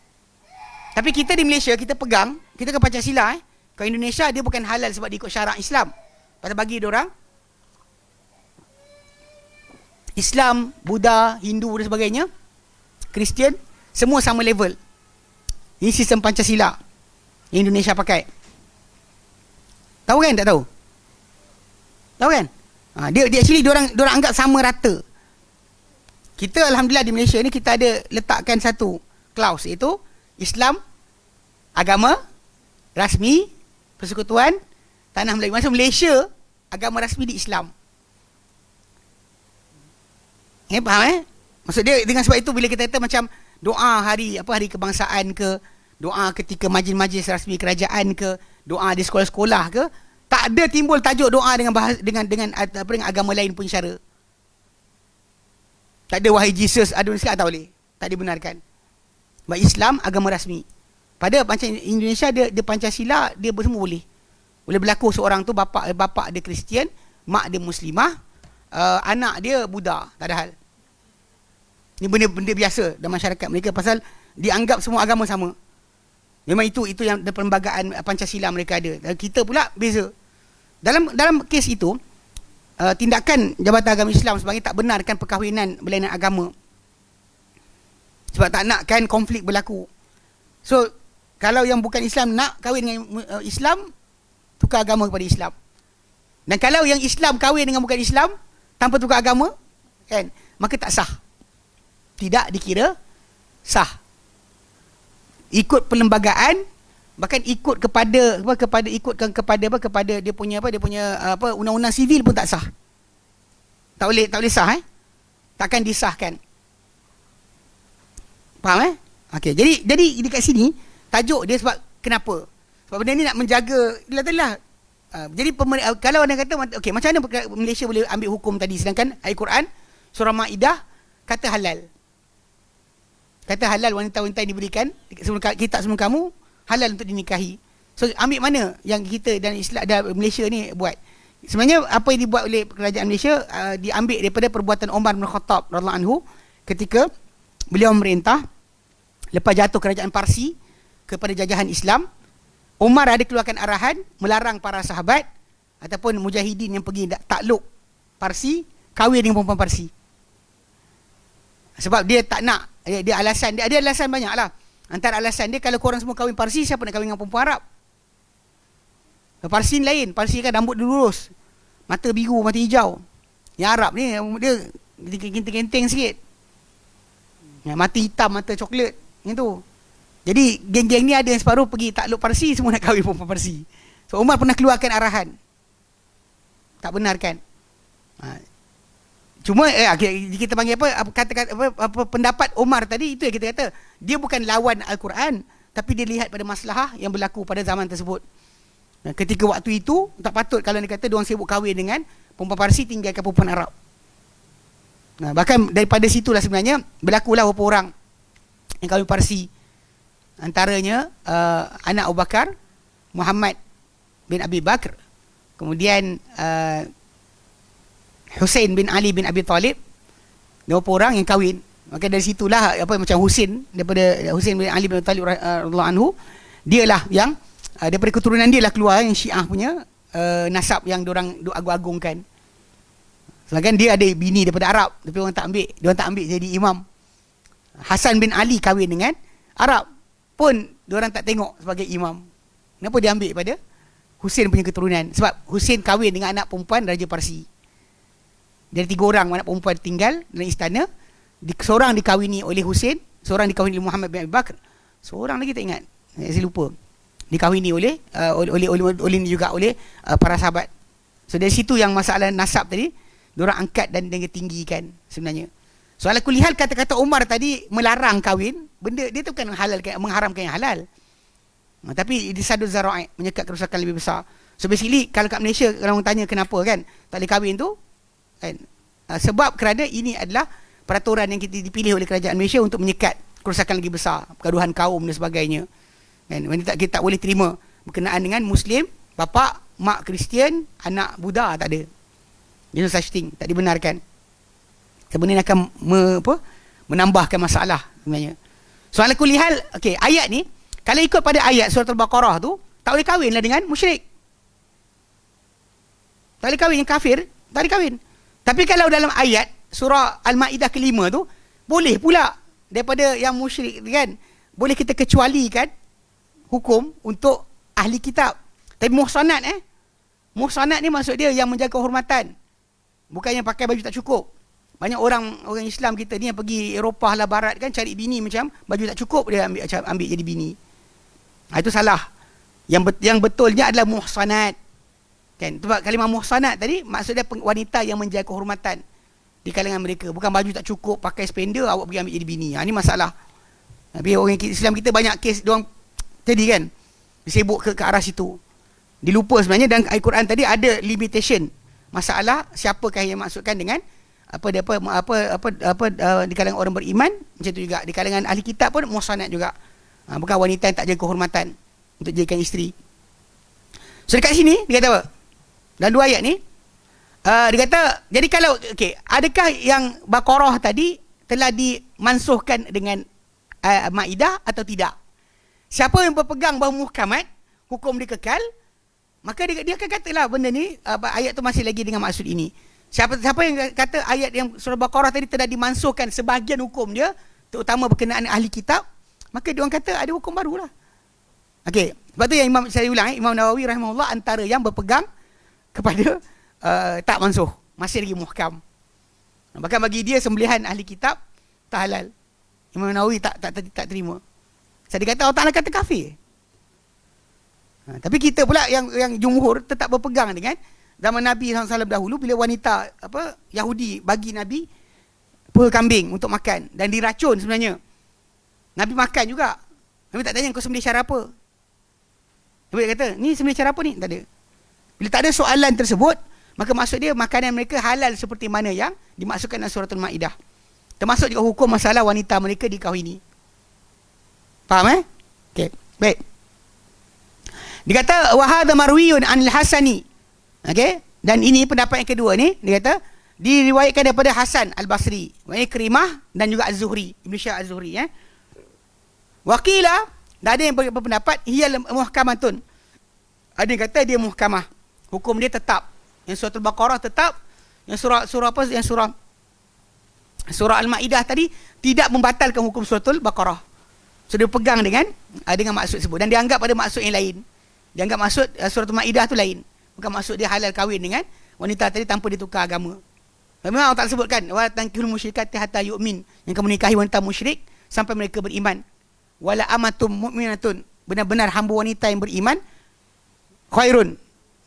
Tapi kita di Malaysia, kita pegang, kita ke Pancasila. Kalau Indonesia, dia bukan halal sebab dia ikut syarak Islam. Pasal bagi diorang, Islam, Buddha, Hindu dan sebagainya, Kristian, semua sama level. Ini sistem Pancasila yang Indonesia pakai. Tahu kan? Tak tahu? Tahu kan? Dia actually diorang anggap sama rata. Kita alhamdulillah di Malaysia ni kita ada letakkan satu clause, iaitu Islam agama rasmi persekutuan tanah Melayu. Masa Malaysia agama rasmi di Islam. Faham Maksud dia dengan sebab itu bila kita kata macam doa hari kebangsaan ke, doa ketika majlis-majlis rasmi kerajaan ke, doa di sekolah-sekolah ke, tak ada timbul tajuk doa dengan agama lain pun cara. Tak ada wahai Jesus, ada sekali tak boleh. Tak dibenarkan. Sebab Islam agama rasmi. Pada macam Indonesia dia Pancasila, dia semua boleh. Boleh berlaku seorang tu bapa dia Kristian, mak dia Muslimah, anak dia Buddha, tak ada hal. Ini benda biasa dalam masyarakat mereka pasal dianggap semua agama sama. Memang itu yang perlembagaan Pancasila mereka ada. Dan kita pula beza. Dalam kes itu, tindakan Jabatan Agama Islam sebagai tak benarkan perkahwinan berlainan agama. Sebab tak nakkan konflik berlaku. So, kalau yang bukan Islam nak kahwin dengan Islam, tukar agama kepada Islam. Dan kalau yang Islam kahwin dengan bukan Islam, tanpa tukar agama, kan, maka tak sah. Tidak dikira sah. Ikut perlembagaan, bahkan ikut kepada dia punya undang-undang sivil pun tak sah. Tak boleh sah takkan disahkan. Faham okey, jadi dekat sini tajuk dia sebab kenapa? Sebab benda ni nak menjaga jadi kalau anda kata okey, macam mana Malaysia boleh ambil hukum tadi sedangkan ayat Quran surah Maidah kata halal. Kata halal wanita-wanita yang diberikan kitab sebelum kamu halal untuk dinikahi. So ambil mana yang kita dan Islam dan Malaysia ni buat? Sebenarnya apa yang dibuat oleh kerajaan Malaysia diambil daripada perbuatan Umar bin Khattab radhiyallahu anhu ketika beliau memerintah lepas jatuh kerajaan Parsi kepada jajahan Islam. Umar ada keluarkan arahan melarang para sahabat ataupun mujahidin yang pergi takluk Parsi kahwin dengan perempuan Parsi. Sebab dia tak nak, dia ada alasan banyak lah. Antara alasan dia, kalau korang semua kahwin Parsi, siapa nak kahwin dengan perempuan Arab? Parsi lain, Parsi kan rambut dia lurus, mata biru, mata hijau. Yang Arab ni dia genteng-genteng sikit, mata hitam, mata coklat gitu. Jadi geng-geng ni ada yang separuh pergi takluk Parsi, semua nak kahwin perempuan Parsi. So Umar pernah keluarkan arahan, tak benarkan. Cuma kita panggil apa pendapat Umar tadi, itu yang kita kata dia bukan lawan Al-Quran, tapi dia lihat pada maslahah yang berlaku pada zaman tersebut. Ketika waktu itu tak patut kalau dia kata diorang sibuk kahwin dengan perempuan Parsi, tinggalkan perempuan Arab. Bahkan daripada situlah sebenarnya berlakulah beberapa orang yang kahwin Parsi. Antaranya anak Abu Bakar, Muhammad bin Abi Bakar, kemudian Hussein bin Ali bin Abi Talib. Beberapa orang yang kahwin Maka dari situlah macam Husin, daripada Husin bin Ali bin Talib radhiyallahu anhu, dialah yang daripada keturunan dia lah keluar yang Syiah punya nasab yang diorang agung-agungkan. Sedangkan dia ada bini daripada Arab, tapi orang tak ambil jadi imam. Hasan bin Ali kahwin dengan Arab, pun diorang tak tengok sebagai imam. Kenapa dia ambil pada Husin punya keturunan? Sebab Husin kahwin dengan anak perempuan Raja Parsi. Dari 3 orang anak perempuan tinggal dalam istana. Seorang dikahwini oleh Husin, seorang dikahwini oleh Muhammad bin Abi Bakar, seorang lagi tak ingat, saya lupa. Dikahwini oleh juga oleh para sahabat. So dari situ yang masalah nasab tadi diorang angkat dan tinggikan sebenarnya. So ala kulli hal, kata-kata Umar tadi melarang kahwin, benda dia tu bukan mengharamkan yang halal. Tapi disadul zara'i, menyekat kerosakan lebih besar. So basically kalau kat Malaysia, kalau orang tanya kenapa kan tak boleh kahwin tu kan, sebab kerana ini adalah peraturan yang kita dipilih oleh kerajaan Malaysia untuk menyekat kerosakan lagi besar, pergaduhan kaum dan sebagainya. Kan, kita tak boleh terima berkenaan dengan Muslim, bapa, mak Kristian, anak Buddha, tak ada. There's no such thing, tak dibenarkan. Sebenarnya akan menambahkan masalah sebenarnya. So ala kulli hal, okey, ayat ni kalau ikut pada ayat surah Al-Baqarah tu, tak boleh kahwinlah dengan musyrik. Tak boleh kahwin dengan kafir, tak boleh kahwin. Tapi kalau dalam ayat surah Al-Ma'idah ke-5 tu, boleh pula daripada yang musyrik kan, boleh kita kecualikan hukum untuk ahli kitab. Tapi muhsanat muhsanat ni maksud dia yang menjaga kehormatan, bukan yang pakai baju tak cukup. Banyak orang Islam kita ni yang pergi Eropah lah, barat kan, cari bini macam baju tak cukup, dia ambil jadi bini. Itu salah. Yang betulnya adalah muhsanat kan. Sebab kalimah muhsanat tadi maksudnya wanita yang menjaga kehormatan di kalangan mereka, bukan baju tak cukup, pakai spender, awak pergi ambil jadi bini. Ini masalah. Tapi orang Islam kita banyak kes diorang tadi kan, disebut ke arah situ. Dilupa sebenarnya dalam Al-Quran tadi ada limitation. Masalah siapakah yang maksudkan dengan di kalangan orang beriman, macam tu juga di kalangan ahli kitab pun muhsanat juga. Bukan wanita yang tak jaga kehormatan untuk jadikan isteri. So dekat sini dia kata apa? Dalam 2 ayat ni dia kata, jadi kalau adakah yang Baqarah tadi telah dimansuhkan dengan Maidah atau tidak? Siapa yang berpegang bahawa muhkamat, hukum dia kekal, maka dia akan katalah benda ni, ayat tu masih lagi dengan maksud ini. Siapa yang kata ayat yang surah Baqarah tadi telah dimansuhkan sebahagian hukum dia, terutama berkenaan ahli kitab, maka dia orang kata ada hukum barulah. Okey, sebab tu yang saya ulang, Imam Nawawi rahimahullah antara yang berpegang kepada tak mansuh, masih lagi muhkam. Bahkan bagi dia sembelihan ahli kitab tak halal. Imam Nawawi tak terima. Saya kata Allah Ta'ala kata kafir. Tapi kita pula yang jumhur tetap berpegang dengan zaman Nabi SAW dahulu, bila wanita Yahudi bagi Nabi peha kambing untuk makan dan diracun sebenarnya. Nabi makan juga. Nabi tak tanya kau sembelih cara apa. Nabi kata, ni sembelih cara apa ni? Tak ada. Bila tak ada soalan tersebut, maka maksud dia makanan mereka halal seperti mana yang dimaksudkan dalam surah Al-Ma'idah. Termasuk juga hukum masalah wanita mereka dikahwini. Faham okey, baik. Dia kata wa hadha marwiyun anil Hasani. Okey, dan ini pendapat yang kedua ni, dia kata diriwayatkan daripada Hasan Al-Basri, wa Ikrimah dan juga Az-Zuhri, Ibn Syihab Az-Zuhri Waqila, dan ada yang berpendapat hiya muhkamatun. Ada yang kata dia muhkamah. Hukum dia tetap. Yang surah Al-Baqarah tetap, yang surah Al-Ma'idah tadi tidak membatalkan hukum surah Al-Baqarah. So dia pegang dengan maksud tersebut, dan dia anggap ada maksud yang lain. Dia anggap maksud surah Al-Ma'idah tu lain. Bukan maksud dia halal kahwin dengan wanita tadi tanpa ditukar agama. Memang Allah Ta'ala sebutkan wa tankihul musyrikati hatta yu'min, yang kamu nikahi wanita musyrik sampai mereka beriman. Wala amatum mu'minatun, benar-benar hamba wanita yang beriman, khairun,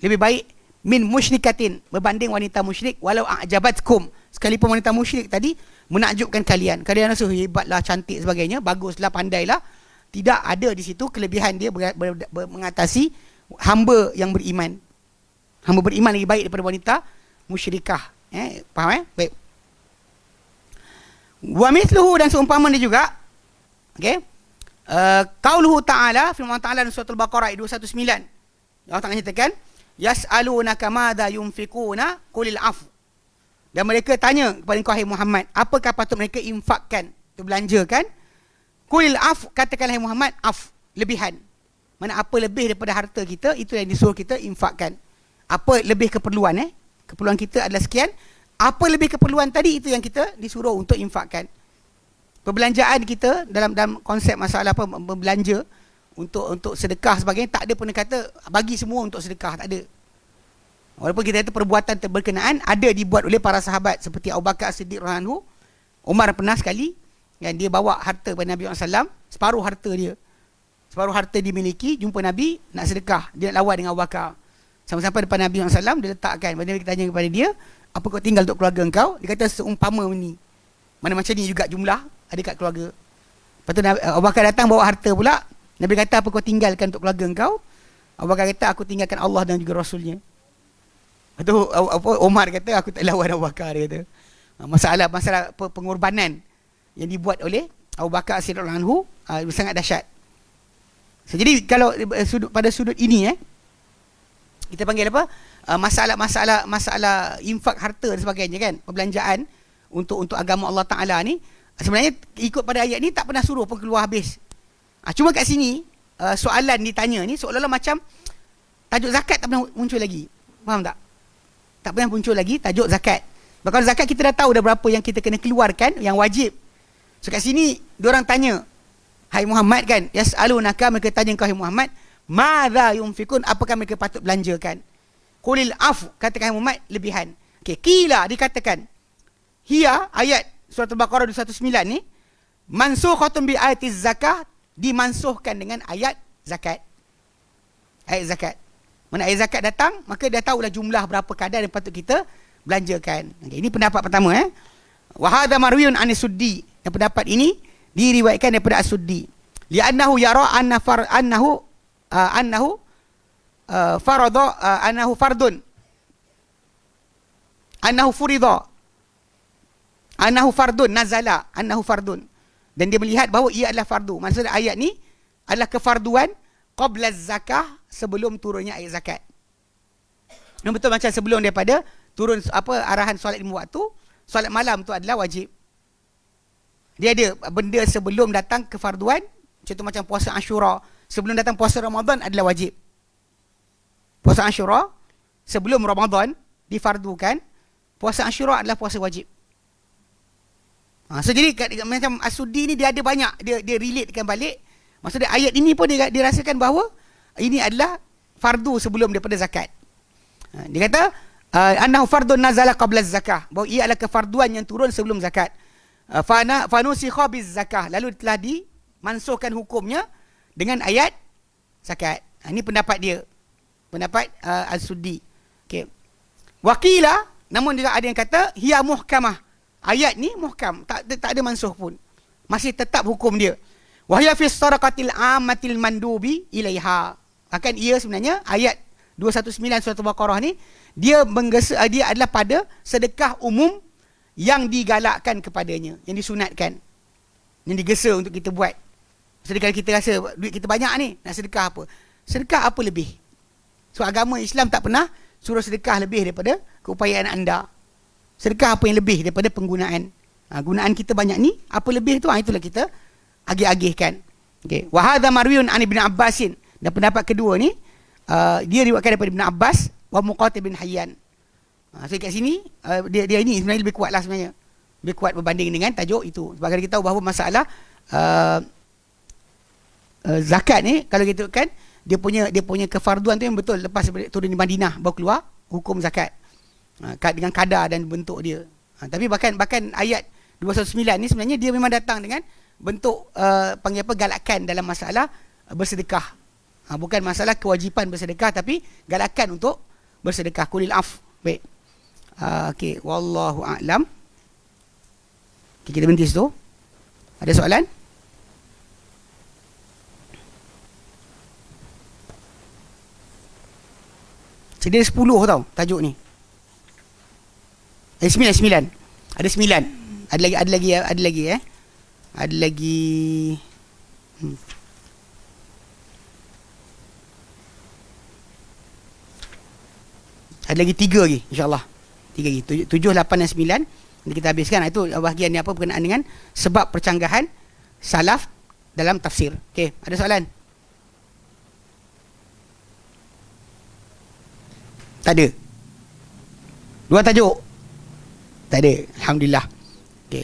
lebih baik, min musyrikatin, berbanding wanita musyrik, walau a'jabatkum, sekalipun wanita musyrik tadi menakjubkan kalian rasa hebatlah, cantik sebagainya, baguslah, pandailah, tidak ada di situ kelebihan dia mengatasi hamba yang beriman. Hamba beriman lebih baik daripada wanita musyrikah. Faham baik. Wa mithluhu, dan seumpama dia juga, okey, qauluhu ta'ala, firman Ta'ala dalam surah Al-Baqarah ayat 219. Allah Ta'ala nyatakan, yas'alunaka madza yunfikuna qulil afu. Dan mereka tanya kepada engkau, hai Muhammad, apakah patut mereka infakkan, belanjakan? Qulil af, katakanlah hai Muhammad, af, lebihan. Mana apa lebih daripada harta kita, itu yang disuruh kita infakkan. Apa lebih keperluan, keperluan kita adalah sekian. Apa lebih keperluan tadi, itu yang kita disuruh untuk infakkan. Perbelanjaan kita dalam konsep masalah apa, berbelanja untuk sedekah sebagainya, tak ada pun kata bagi semua untuk sedekah, tak ada. Walaupun kita kata perbuatan berkenaan ada dibuat oleh para sahabat seperti Abu Bakar As-Siddiq radhiyallahu anhu. Umar pernah sekali yang dia bawa harta kepada Nabi SAW, separuh harta dia. Separuh harta dimiliki, jumpa Nabi nak sedekah, dia nak lawan dengan Abu Bakar. Sampai-sampai depan Nabi SAW, dia letakkan. Nabi tanya kepada dia, apa kau tinggal untuk keluarga engkau? Dia kata seumpama ni. Mana macam ni juga jumlah ada kat keluarga. Lepas tu Abu Bakar datang bawa harta pula. Nabi kata, apa kau tinggalkan untuk keluarga engkau? Abu Bakar kata, aku tinggalkan Allah dan juga Rasulnya. Lepas tu Umar kata, aku tak lawan Abu Bakar, dia kata. Masalah pengorbanan yang dibuat oleh Abu Bakar As-Siddiq radhiyallahu anhu sangat dahsyat. So, jadi kalau pada sudut ini kita panggil apa? Masalah infak harta dan sebagainya kan, perbelanjaan untuk agama Allah Taala ni, sebenarnya ikut pada ayat ni tak pernah suruh pun keluar habis. Cuma kat sini soalan ditanya ni seolah-olah macam tajuk zakat tak pernah muncul lagi. Faham tak? Tak pernah muncul lagi tajuk zakat. Bahkan zakat kita dah tahu dah berapa yang kita kena keluarkan yang wajib. So kat sini diorang tanya, hai Muhammad kan, yas'alunaka, mereka tanya kau hai Muhammad, madza yunfikun, apakah mereka patut belanjakan? Qulil af, katakan hai Muhammad, lebihan. Okey, qila, dikatakan hiya, ayat surah Al-Baqarah 219 ni, mansukhatun bi ayatiz zakah, dimansuhkan dengan ayat zakat. Ayat zakat. Mana ayat zakat datang, maka dah tahulah jumlah berapa kadar yang patut kita belanjakan. Okay, ini pendapat pertama. Wa hadha marwiyun an Suddi. Yang pendapat ini diriwayatkan daripada As-Suddi. Li'annahu yara annahu fardun. Annahu furida. Annahu fardun nazala, annahu fardun. Dan dia melihat bahawa ia adalah fardu. Maksud ayat ni adalah kefarduan qabla zakah, sebelum turunnya ayat zakat. Yang betul macam sebelum daripada turun arahan solat 5 waktu, solat malam tu adalah wajib. Dia ada benda sebelum datang kefarduan, contoh macam puasa Ashura, sebelum datang puasa Ramadan adalah wajib. Puasa Ashura sebelum Ramadan difardukan, puasa Ashura adalah puasa wajib. So jadi macam As-Suddi ni dia ada banyak, dia relatekan balik. Maksudnya ayat ini pun dia rasakan bahawa ini adalah fardu sebelum daripada zakat. Dia kata annahu fardun nazala qabla zakah, bahawa ia adalah kefarduan yang turun sebelum zakat. Fanusikha biz zakah, lalu telah dimansuhkan hukumnya dengan ayat zakat. Ini pendapat dia, pendapat As-Suddi. Okey. Waqila, namun juga ada yang kata hiya muhkamah. Ayat ni muhkam, tak ada mansuh pun. Masih tetap hukum dia. Wa hiya fi sadaqatil ammatil mandubi ilaiha. Akan ia sebenarnya ayat 219 surah Al-Baqarah ni dia adalah pada sedekah umum yang digalakkan kepadanya, yang disunatkan, yang digesa untuk kita buat. Sedekah kita rasa duit kita banyak ni, nak sedekah apa? Sedekah apa lebih? So agama Islam tak pernah suruh sedekah lebih daripada keupayaan anda. Sedekah apa yang lebih daripada penggunaan. Gunaan kita banyak ni, apa lebih tu, itulah kita agih-agihkan. Okey. Wa hadza marwiyun an Ibn Abbasin. Dan pendapat kedua ni dia riwayatkan daripada Ibn Abbas wa Muqatil bin Hayyan. So kat sini dia ini sebenarnya lebih kuatlah sebenarnya. Lebih kuat berbanding dengan tajuk itu. Sebab kita tahu bahawa masalah zakat ni kalau kita kan dia punya kefarduan tu yang betul lepas turun di Madinah baru keluar hukum zakat. Dengan kadar dan bentuk dia. Tapi bahkan ayat 219 ni sebenarnya dia memang datang dengan bentuk panggil apa, galakan dalam masalah bersedekah. Bukan masalah kewajipan bersedekah, tapi galakan untuk bersedekah. Qulil af. Baik. Okey, wallahu a'lam. Okay, kita berhenti situ. Ada soalan? Jadi 10 tau tajuk ni. 9. Ada 9. Ada lagi. Ada lagi. Ada lagi 3 lagi, insya-Allah. 3 lagi. 7, 8 dan 9 nanti kita habiskan. Itu bahagian ni apa berkenaan dengan sebab percanggahan salaf dalam tafsir. Okey, ada soalan? Tak ada. Dua tajuk? Tak ada. Alhamdulillah. Okey.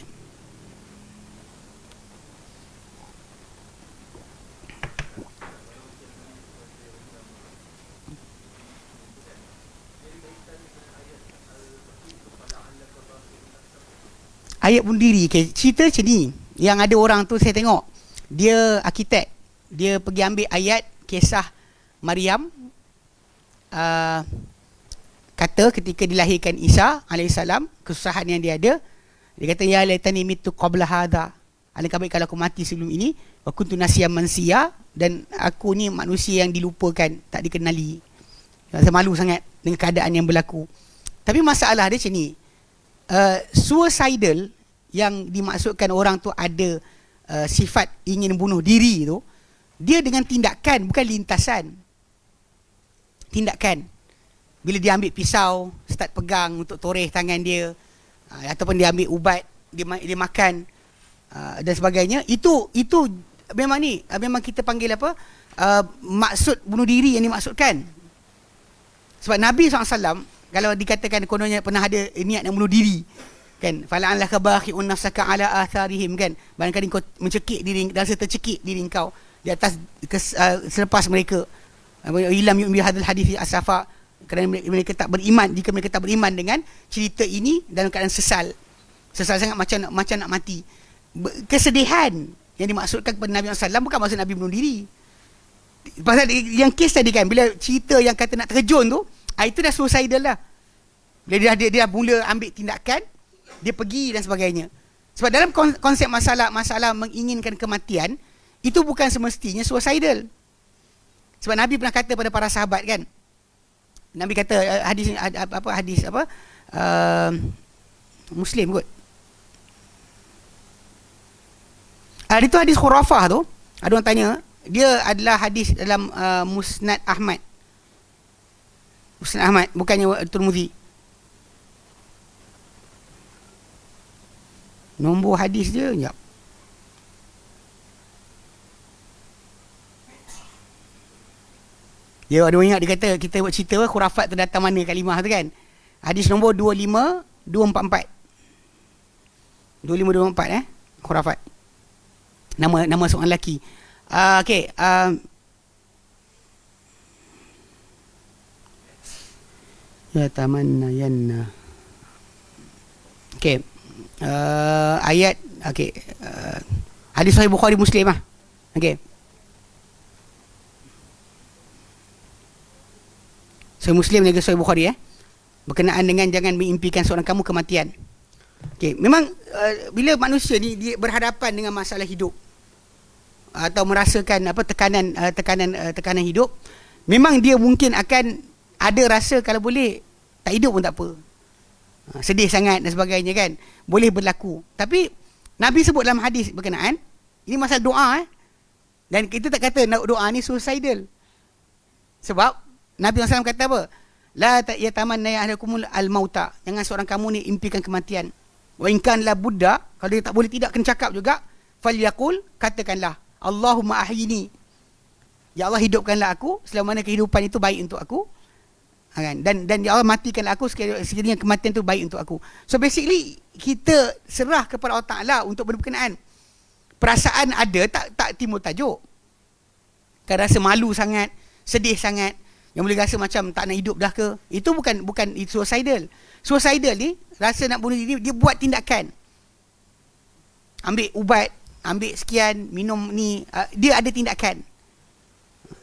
Ayat bunuh diri. Okay. Cerita macam ni. Yang ada orang tu saya tengok. Dia arkitek. Dia pergi ambil ayat kisah Maryam. Kata ketika dilahirkan Isa alaihissalam, kesusahan yang dia ada. Dia kata, ya laitani mitu qabla hadha. Alangkah baik kalau aku mati sebelum ini. Wa kuntu nasiyan mansiya. Dan aku ni manusia yang dilupakan, tak dikenali. Rasa malu sangat dengan keadaan yang berlaku. Tapi masalah dia macam ni. Suicidal yang dimaksudkan orang tu ada sifat ingin bunuh diri tu, dia dengan tindakan, bukan lintasan. Tindakan. Bila dia ambil pisau, start pegang untuk toreh tangan dia, ataupun dia ambil ubat, dia makan dan sebagainya, itu memang ni, memang kita panggil apa, maksud bunuh diri yang dimaksudkan. Sebab Nabi SAW kalau dikatakan kononnya pernah ada niat nak bunuh diri, kan, fala'allaka bakhi'un nafsaka ala atharihim, kan, barangkali kau mencekik diri, rasa tercekik diri kau di atas selepas mereka ilam yu'min bihadzal hadits asafa, kerana mereka tak beriman, jika mereka tak beriman dengan cerita ini dalam keadaan sesal sangat, macam nak mati. Kesedihan yang dimaksudkan kepada Nabi SAW bukan maksud Nabi bunuh diri. Pasal yang kes tadi kan, bila cerita yang kata nak terjun tu, itu dah suicidal lah. Bila dia mula ambil tindakan, dia pergi dan sebagainya. Sebab dalam konsep masalah menginginkan kematian, itu bukan semestinya suicidal. Sebab Nabi pernah kata pada para sahabat, kan, Nabi kata, hadis Muslim kot. Itu hadis khurafah tu. Ada orang tanya, dia adalah hadis dalam Musnad Ahmad. Musnad Ahmad, bukannya Tirmizi. Nombor hadis dia, jap. Dia ada orang ingat, dia kata kita buat cerita khurafat tu datang mana kalimah tu, kan. Hadis nombor 25244. 25244 khurafat. Nama seorang lelaki. Okey, ya tamanna yanna. Okey. Ayat, okey. Hadis Sahih Bukhari Muslim ah. Okey. Sahih Muslim dan Sahih Bukhari berkenaan dengan jangan mengimpikan seorang kamu kematian. Okey, memang bila manusia ni dia berhadapan dengan masalah hidup atau merasakan apa tekanan hidup, memang dia mungkin akan ada rasa kalau boleh tak hidup pun tak apa. Sedih sangat dan sebagainya, kan. Boleh berlaku. Tapi Nabi sebut dalam hadis berkenaan, ini masalah doa dan kita tak kata doa ni suicidal. Sebab Nabi SAW kata apa? La yatamanna ahadakumul al-mauta. Jangan seorang kamu ni impikan kematian. Wa in kan la budda, kalau dia tak boleh tidak kena cakap juga, falyaqul, katakanlah, Allahumma ahyini. Ya Allah, hidupkanlah aku selama mana kehidupan itu baik untuk aku. Kan? Dan ya Allah, matikanlah aku sekiranya kematian itu baik untuk aku. So basically kita serah kepada Allah Ta'ala untuk berkenaan. Perasaan ada, tak timbul tajuk. Kan rasa malu sangat, sedih sangat, yang boleh rasa macam tak nak hidup dah ke, itu bukan suicidal. Suicidal ni rasa nak bunuh diri, dia buat tindakan, ambil ubat, ambil sekian, minum ni, dia ada tindakan.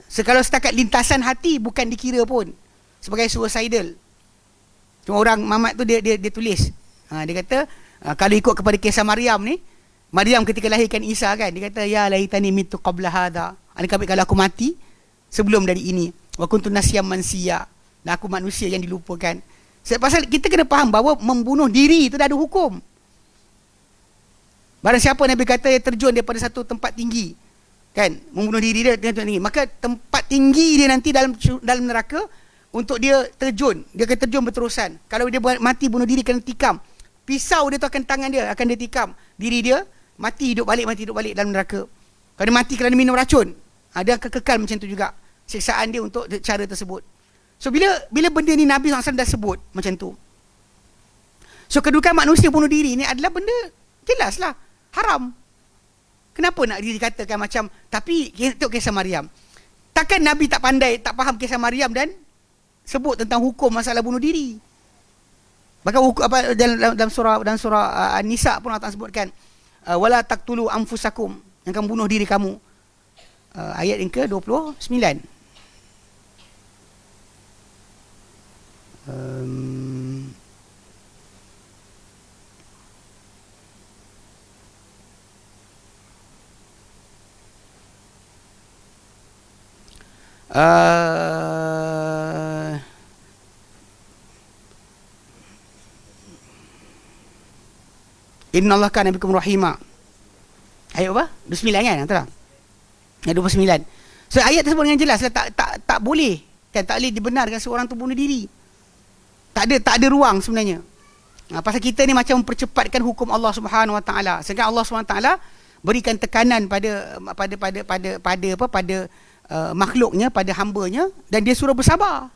Kalau setakat lintasan hati, bukan dikira pun sebagai suicidal. Cuma orang Mamat tu dia tulis, dia kata kalau ikut kepada kisah Maryam ni, Maryam ketika lahirkan Isa, kan, dia kata, ya laitani mitu qabla hadha, alangkah baik kalau aku mati sebelum dari ini. Wa kuntu nasiyan mansiya, dan aku manusia yang dilupakan. Pasal kita kena faham bahawa membunuh diri itu dah ada hukum. Barang siapa Nabi kata dia terjun daripada satu tempat tinggi, kan, membunuh diri dia dengan tempat tinggi, maka tempat tinggi dia nanti dalam neraka untuk dia terjun. Dia akan terjun berterusan. Kalau dia mati bunuh diri kena tikam. Pisau dia tu akan tangan dia, akan dia tikam diri dia, mati hidup balik dalam neraka. Kalau dia mati kerana minum racun, dia akan kekal macam tu juga siksaan dia untuk cara tersebut. So bila benda ni Nabi SAW dah sebut macam tu, so kedudukan manusia bunuh diri ni adalah benda jelaslah haram. Kenapa nak dikatakan macam, tapi tengok kisah Maryam. Takkan Nabi tak pandai, tak faham kisah Maryam dan sebut tentang hukum masalah bunuh diri. Bahkan dalam surah An-Nisa pun Allah Ta'ala sebutkan, wala taqtulu anfusakum, yang kamu bunuh diri kamu. Ayat yang ke-29. Innallaha kana bikum rahima. Ayat apa? 29 kan? Betul tak? Ayat 29. So ayat tersebut dengan jelas tak boleh kan, tak boleh dibenarkan seorang tu bunuh diri. Tak ada ruang sebenarnya. Pasal kita ni macam mempercepatkan hukum Allah Subhanahu Wa Taala. Sedangkan Allah Subhanahu Wa Taala berikan tekanan pada makhluknya, pada hamba-Nya, dan dia suruh bersabar.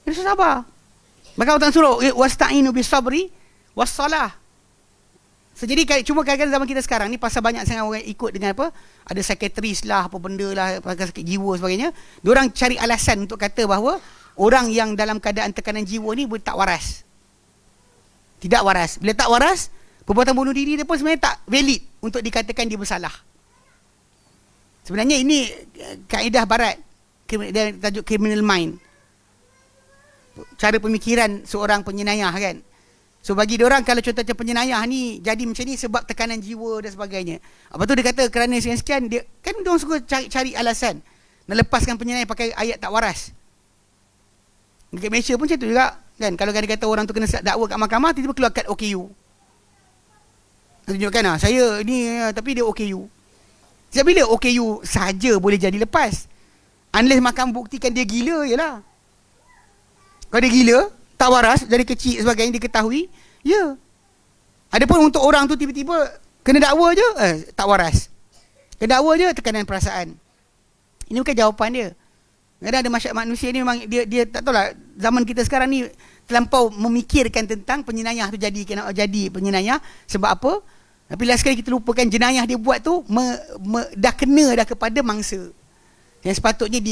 Dia suruh sabar. Maka Allah suruh wasta'inu bis-sabri was-salah. So, jadi cuma kadang-kadang zaman kita sekarang ni pasal banyak sangat orang ikut dengan apa, ada psikiatris lah, apa benda lah, pasal sakit jiwa sebagainya, diorang cari alasan untuk kata bahawa orang yang dalam keadaan tekanan jiwa ni tak waras. Tidak waras. Bila tak waras, perbuatan bunuh diri dia pun sebenarnya tak valid untuk dikatakan dia bersalah. Sebenarnya ini kaedah barat, dia tajuk criminal mind, cara pemikiran seorang penyenayah kan. So bagi diorang, kalau contohnya penyenayah ni jadi macam ni sebab tekanan jiwa dan sebagainya. Lepas tu dia kata kerana sekian-sekian, dia kan diorang suka cari alasan nak lepaskan penyenayah pakai ayat tak waras. Dekat Malaysia pun macam tu juga kan. Kalau dia kata orang tu kena dakwa kat mahkamah, tiba-tiba keluar kad OKU. Tunjukkan saya ni, tapi dia OKU. Sebab bila OKU saja boleh jadi lepas, unless mahkamah buktikan dia gila je lah. Kalau dia gila, tak waras, dari kecil sebagainya diketahui, ya. Adapun untuk orang tu tiba-tiba kena dakwa je, tak waras. Kena dakwa je, tekanan perasaan. Ini bukan jawapan dia. Kadang ada masyarakat manusia ni memang dia tak tahulah, zaman kita sekarang ni terlampau memikirkan tentang penyenayah tu jadi penyenayah sebab apa. Tapi last sekali kita lupakan jenayah dia buat tu dah kena dah kepada mangsa. Yang sepatutnya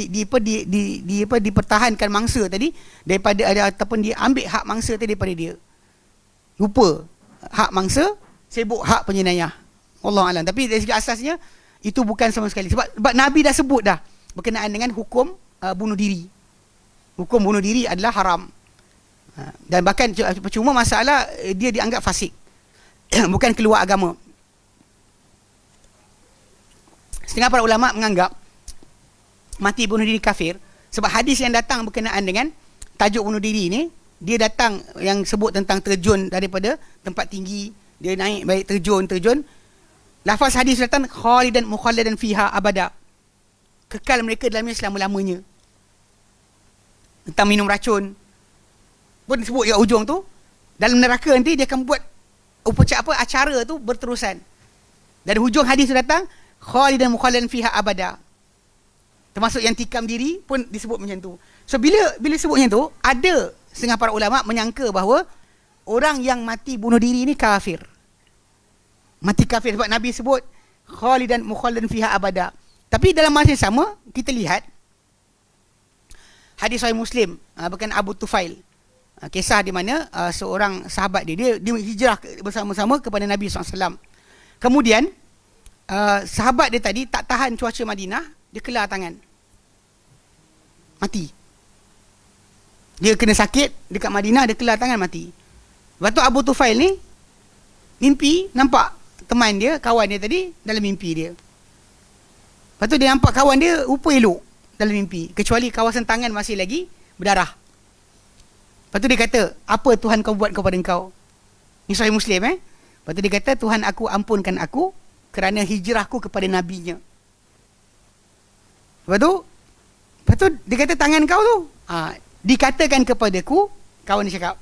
dipertahankan mangsa tadi daripada ataupun dia ambil hak mangsa tadi daripada dia. Lupa hak mangsa, sibuk hak penyenayah. Wallahu alam. Tapi dari segi asasnya itu bukan sama sekali. Sebab Nabi dah sebut dah berkenaan dengan hukum bunuh diri. Hukum bunuh diri adalah haram. Dan bahkan cuma masalah dia dianggap fasik. Bukan keluar agama. Setengah para ulama menganggap mati bunuh diri kafir sebab hadis yang datang berkenaan dengan tajuk bunuh diri ni, dia datang yang sebut tentang terjun daripada tempat tinggi, dia naik baik terjun. Lafaz hadis datang khalidan mukhalladan fiha abada, kekal mereka dalamnya selama-lamanya. Tentang minum racun pun disebut kat ujung tu, dalam neraka nanti dia akan buat acara tu berterusan. Dan hujung hadis tu datang khalidan mukhalladan fiha abada, termasuk yang tikam diri pun disebut macam tu. So bila sebut macam tu, ada setengah para ulama menyangka bahawa orang yang mati bunuh diri ni kafir. Mati kafir sebab Nabi sebut khalidan mukhalladan fiha abada. Tapi dalam masa yang sama kita lihat hadis Sahih Muslim berkenaan Abu Tufail. Kisah di mana seorang sahabat dia hijrah bersama-sama kepada Nabi SAW. Kemudian sahabat dia tadi tak tahan cuaca Madinah, dia kelar tangan. Mati. Dia kena sakit dekat Madinah, dia kelar tangan, mati. Lepas tu Abu Tufail ni mimpi nampak teman dia, kawan dia tadi dalam mimpi dia. Lepas tu dia nampak kawan dia rupa elok dalam mimpi, kecuali kawasan tangan masih lagi berdarah. Lepas tu dia kata, apa Tuhan kau buat kepada engkau? Ni Sahih Muslim Lepas tu dia kata, Tuhan aku ampunkan aku kerana hijrahku kepada Nabi-Nya. Lepas tu dia kata tangan kau tu dikatakan kepadaku, kawan dia cakap,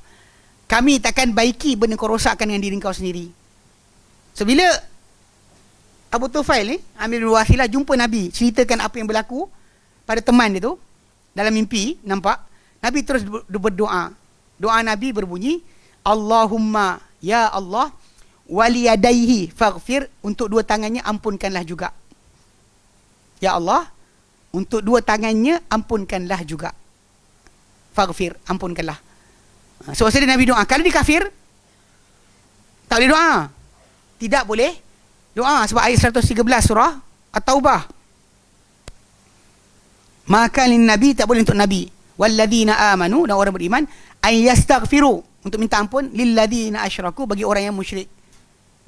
kami takkan baiki benda kau rosakkan dengan diri kau sendiri. So bila Abu Tufail ni, Amir bin Wasilah jumpa Nabi, ceritakan apa yang berlaku pada teman dia tu dalam mimpi, nampak Nabi terus berdoa. Doa Nabi berbunyi, Allahumma ya Allah waliyadaihi faghfir, untuk dua tangannya ampunkanlah juga. Ya Allah, untuk dua tangannya ampunkanlah juga. Faghfir, ampunkanlah. So maksudnya Nabi doa. Kalau dia kafir, tak boleh doa. Tidak boleh doa sebab ayat 113 surah At-Taubah. Maka Nabi, tak boleh untuk Nabi. Walladzina amanu, dan orang beriman, ay yastaghfiru, untuk minta ampun, lilladzina asyraku, bagi orang yang musyrik.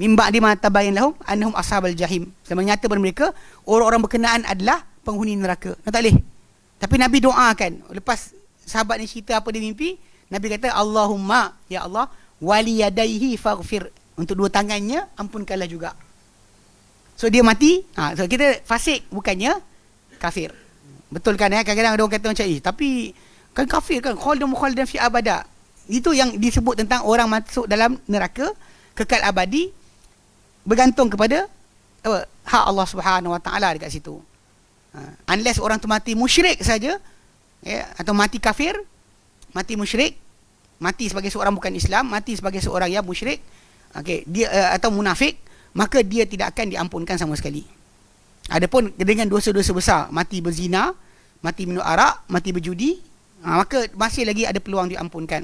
Min ba'di ma tabayyana lahum annahum ashabal jahim. Dan menyata kepada mereka orang-orang berkenaan adalah penghuni neraka. Tak boleh. Tapi Nabi doakan. Lepas sahabat ni cerita apa dia mimpi, Nabi kata, Allahumma ya Allah waliyadaihi faghfir, untuk dua tangannya ampunkanlah juga. So dia mati. So kita fasik, bukannya kafir. Betul kan? Kadang-kadang ada orang kata macam tapi kan kafir kan, khalidan fi abada. Itu yang disebut tentang orang masuk dalam neraka kekal abadi, bergantung kepada hak Allah Subhanahu Wa Taala dekat situ. Unless orang tu mati musyrik saja, atau mati kafir, mati musyrik, mati sebagai seorang bukan Islam, mati sebagai seorang yang musyrik, dia atau munafik, maka dia tidak akan diampunkan sama sekali. Adapun dengan dosa-dosa besar, mati berzina, mati minum arak, mati berjudi, maka masih lagi ada peluang diampunkan.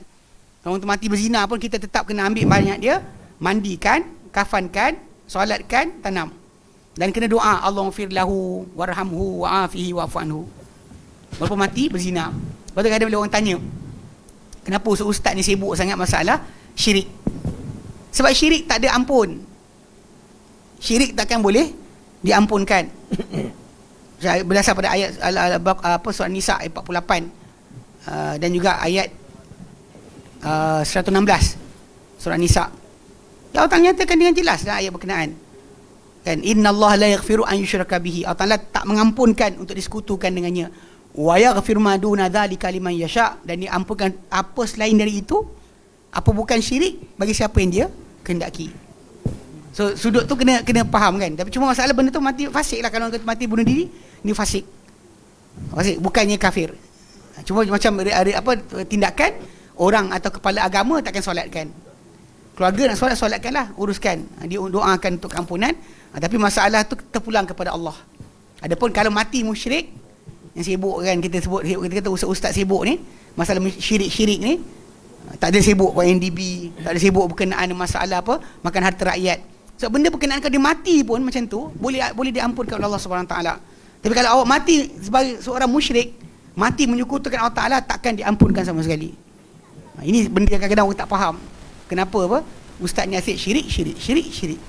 Kalau untuk mati berzina pun kita tetap kena ambil banyak dia, mandikan, kafankan, solatkan, tanam. Dan kena doa, Allahumma lahu warhamhu wa'afihi wa'fu anhu. Walaupun mati berzina. Lepas tu kadang bila orang tanya, kenapa ustaz ni sibuk sangat masalah syirik? Sebab syirik tak ada ampun. Syirik takkan boleh diampunkan. Berdasar pada ayat surah Nisa ayat 48, dan juga ayat 116 surah Nisa. Allah Ta'ala nyatakan dengan jelas dalam ayat berkenaan, kan, innallaha la yaghfiru an yushraka bihi, Allah Ta'ala tak mengampunkan untuk disekutukan dengannya, wa yaghfiru ma duna dzalika liman yasha, dan diampunkan apa selain dari itu, apa bukan syirik, bagi siapa yang dia kehendaki. So sudut tu kena faham kan. Tapi cuma masalah benda tu mati fasik lah. Kalau orang kata mati bunuh diri, ni fasik, bukannya kafir. Cuma macam ada apa tindakan orang atau kepala agama takkan solatkan. Keluarga nak solatkan lah, uruskan, dia doakan untuk keampunan. Tapi masalah tu terpulang kepada Allah. Adapun kalau mati musyrik, yang sibuk kan, kita kata ustaz sibuk ni, masalah syirik ni, tak ada sibuk buat NDB, tak ada sibuk berkenaan masalah apa makan harta rakyat. So benda berkenaan kalau dia mati pun macam tu, boleh diampunkan oleh Allah Subhanahu Taala. Tapi kalau awak mati sebagai seorang musyrik, mati menyekutukan Allah Taala, takkan diampunkan sama sekali. Ini benda yang kadang-kadang orang tak faham. Kenapa apa? Ustaz ni asyik syirik.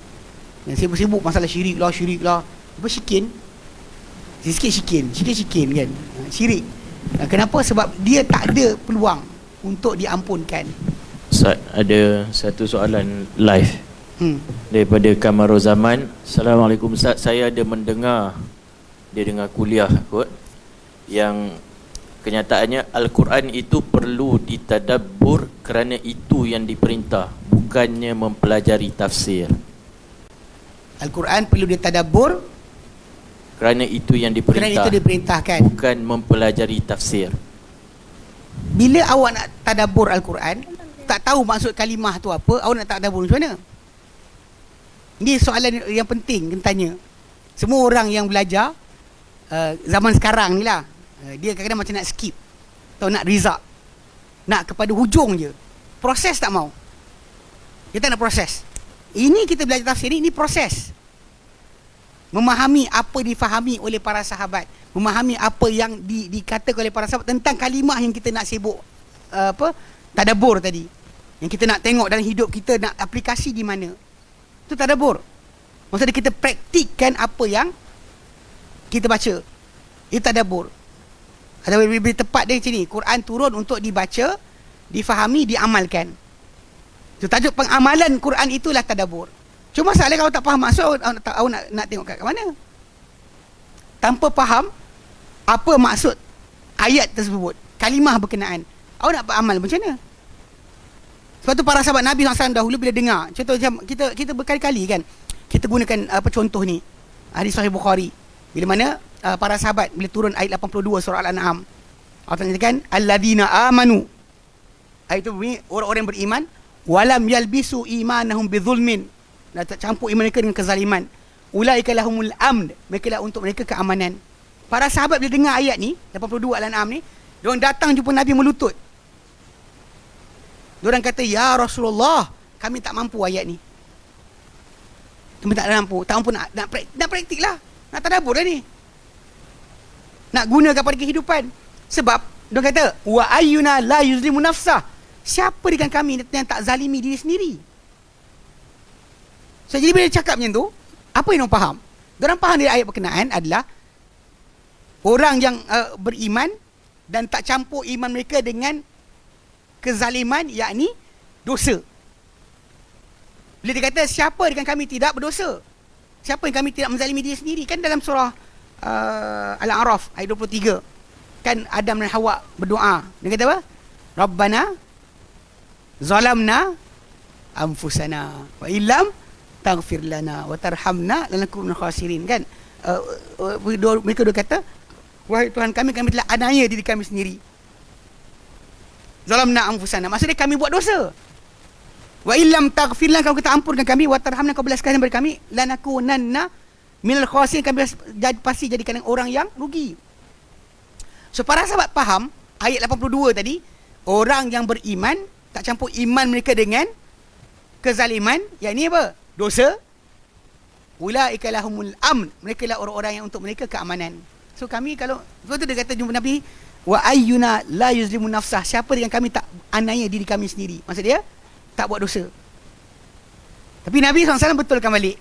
Dan sibuk-sibuk masalah syirik lah. Apa syikin? Sikit syikin kan. Syirik. Kenapa? Sebab dia tak ada peluang untuk diampunkan. Ustaz, ada satu soalan live daripada Kamarul Zaman. Assalamualaikum Ustaz, saya ada mendengar, dia dengar kuliah kot, yang kenyataannya Al-Quran itu perlu ditadabbur, kerana itu yang diperintah, bukannya mempelajari tafsir. Al-Quran perlu ditadabbur kerana itu yang diperintah, kerana itu diperintahkan, bukan mempelajari tafsir. Bila awak nak tadabbur Al-Quran, tak tahu maksud kalimah tu apa, awak nak tadabbur macam mana? Ini soalan yang penting kena tanya. Semua orang yang belajar zaman sekarang ni lah, dia kadang-kadang macam nak skip atau nak result, nak kepada hujung je, proses tak mau. Dia tak nak proses. Ini kita belajar tafsir ni proses. Memahami apa difahami oleh para sahabat, memahami apa yang dikatakan oleh para sahabat tentang kalimah yang kita nak sibuk tadabbur tadi, yang kita nak tengok dalam hidup kita, nak aplikasi di mana. Itu tadabbur. Maksudnya kita praktikkan apa yang kita baca. Itu tadabbur. Atau lebih tepat dia macam ni, Quran turun untuk dibaca, difahami, diamalkan. Itu tajuk pengamalan Quran, itulah tadabbur. Cuma masalah kalau tak faham maksud, awak nak tengok kat mana. Tanpa faham apa maksud ayat tersebut, kalimah berkenaan, Awak nak beramal macam mana? Sebab tu para sahabat Nabi SAW dahulu bila dengar, contoh macam kita berkali-kali kan, kita gunakan contoh ni, hadis Sahih Bukhari, bila mana para sahabat bila turun ayat 82 surah Al-An'am, Allah katakan alladzina amanu, ayat itu bunyi orang-orang yang beriman, walam yalbisu imanahum bidzulmin, dan tak campur iman mereka dengan kezaliman, ulaika lahumul amn, mereka lah untuk mereka keamanan. Para sahabat bila dengar ayat ni 82 Al-An'am ni, diorang datang jumpa Nabi melutut. Diorang kata, ya Rasulullah, kami tak mampu ayat ni. Kami tak mampu nak praktik lah, nak tadabbur lah ni, nak guna kepada kehidupan. Sebab diorang kata, wa ayyuna la yuzlimu nafsah, siapa dengan kami yang tak zalimi diri sendiri. So jadi bila dia cakap macam tu, apa yang diorang faham? Diorang faham dari ayat berkenaan adalah orang yang beriman dan tak campur iman mereka dengan kezaliman, yakni dosa. Bila dia kata siapa dengan kami tidak berdosa, siapa yang kami tidak menzalimi diri sendiri, kan dalam surah Al-A'raf ayat 23 kan Adam dan Hawa berdoa, dia kata apa? Rabbana zalamna anfusana wa illam taghfir lana wa tarhamna lanakunanna khasirin, kan? Mereka dua kata, wahai Tuhan kami telah aniaya diri kami sendiri. Zalamna anfusana, maksudnya kami buat dosa. Wa illam taghfir lana, kau kita ampunkan kami, wa tarhamna, kau belas kasihan kepada kami, lanakunanna minal khasirin, kami pasti jadikan orang yang rugi. So para sahabat faham ayat 82 tadi, orang yang beriman tak campur iman mereka dengan kezaliman, yakni apa? Dosa. Ulaika lahumul amn, mereka lah orang-orang yang untuk mereka keamanan. So kami kalau, sebab tu dia kata jumpa Nabi, wa ayyuna la yuzlimu nafsah, siapa dengan kami tak aniaya diri kami sendiri, maksud dia tak buat dosa. Tapi Nabi SAW betulkan balik,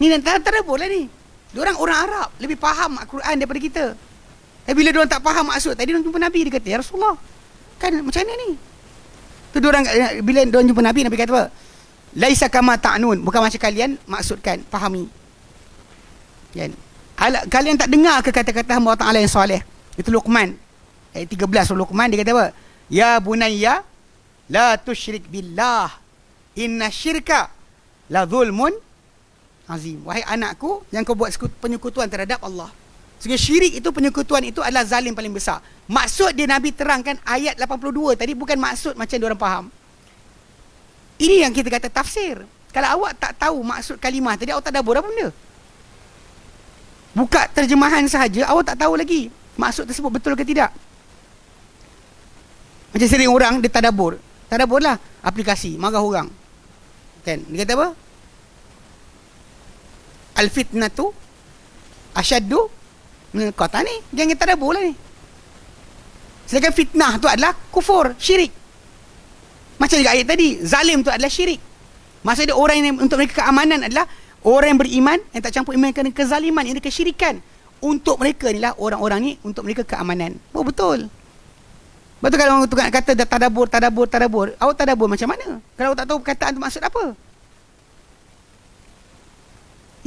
ni tadabbur lah ni, diorang orang Arab lebih faham Al-Quran daripada kita. Tapi bila diorang tak faham maksud tadi, diorang jumpa Nabi, dia kata, ya Rasulullah, kan macam mana ni? Tu diorang, bila diorang jumpa Nabi, Nabi kata apa? Laisa kama ta'nun, bukan macam kalian maksudkan, fahami. Kan? Kalian tak dengar ke kata-kata hamba Allah Ta'ala yang soleh? Itu Luqman ayat 13 surah Luqman, dia kata apa? Ya bunayya la tusyrik billah inna syirka la zulmun azim. Wahai anakku, yang kau buat penyekutuan terhadap Allah. Sehingga syirik itu, penyekutuan itu adalah zalim paling besar. Maksud dia Nabi terangkan ayat 82 tadi, bukan maksud macam diorang faham. Ini yang kita kata tafsir. Kalau awak tak tahu maksud kalimah tadi, awak tak tadabbur apa benda. Buka terjemahan sahaja, awak tak tahu lagi maksud tersebut betul ke tidak. Macam sering orang dia tadabbur. Tadabbur lah aplikasi marah orang, kan? Dia kata apa? Al-fitnatu asyaddu min al-qatl. Ni jangan tadabbur lah ni. Sedangkan fitnah tu adalah kufur, syirik. Macam juga ayat tadi, zalim tu adalah syirik. Maksudnya orang yang untuk mereka keamanan adalah orang yang beriman yang tak campur iman dengan kezaliman, yang ada kesyirikan. Untuk mereka ni lah, orang-orang ni untuk mereka keamanan. Oh betul. Betul. Kalau orang tu kata dah tadabbur, awak tadabbur macam mana kalau awak tak tahu perkataan tu maksud apa?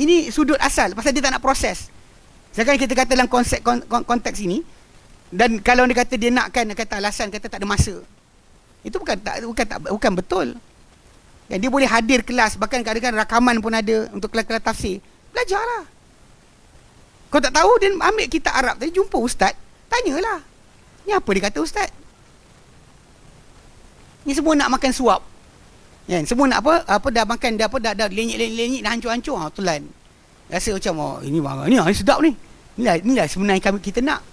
Ini sudut asal, pasal dia tak nak proses. Sekarang kita kata dalam konsep konteks ini, dan kalau dia kata dia nakkan, dia kata alasan, kata tak ada masa, itu bukan betul. Dan dia boleh hadir kelas, bahkan kadang-kadang rakaman pun ada untuk kelas-kelas tafsir. Belajarlah. Kau tak tahu, dia ambil kitab Arab tadi, jumpa ustaz, tanyalah, ni apa dia kata ustaz? Ni semua nak makan suap. Kan? Semua nak apa dah makan, dah lenyik-lenyik, dah hancur-hancur, tulan. Rasa macam ini sedap ni. Inilah sebenarnya kita nak.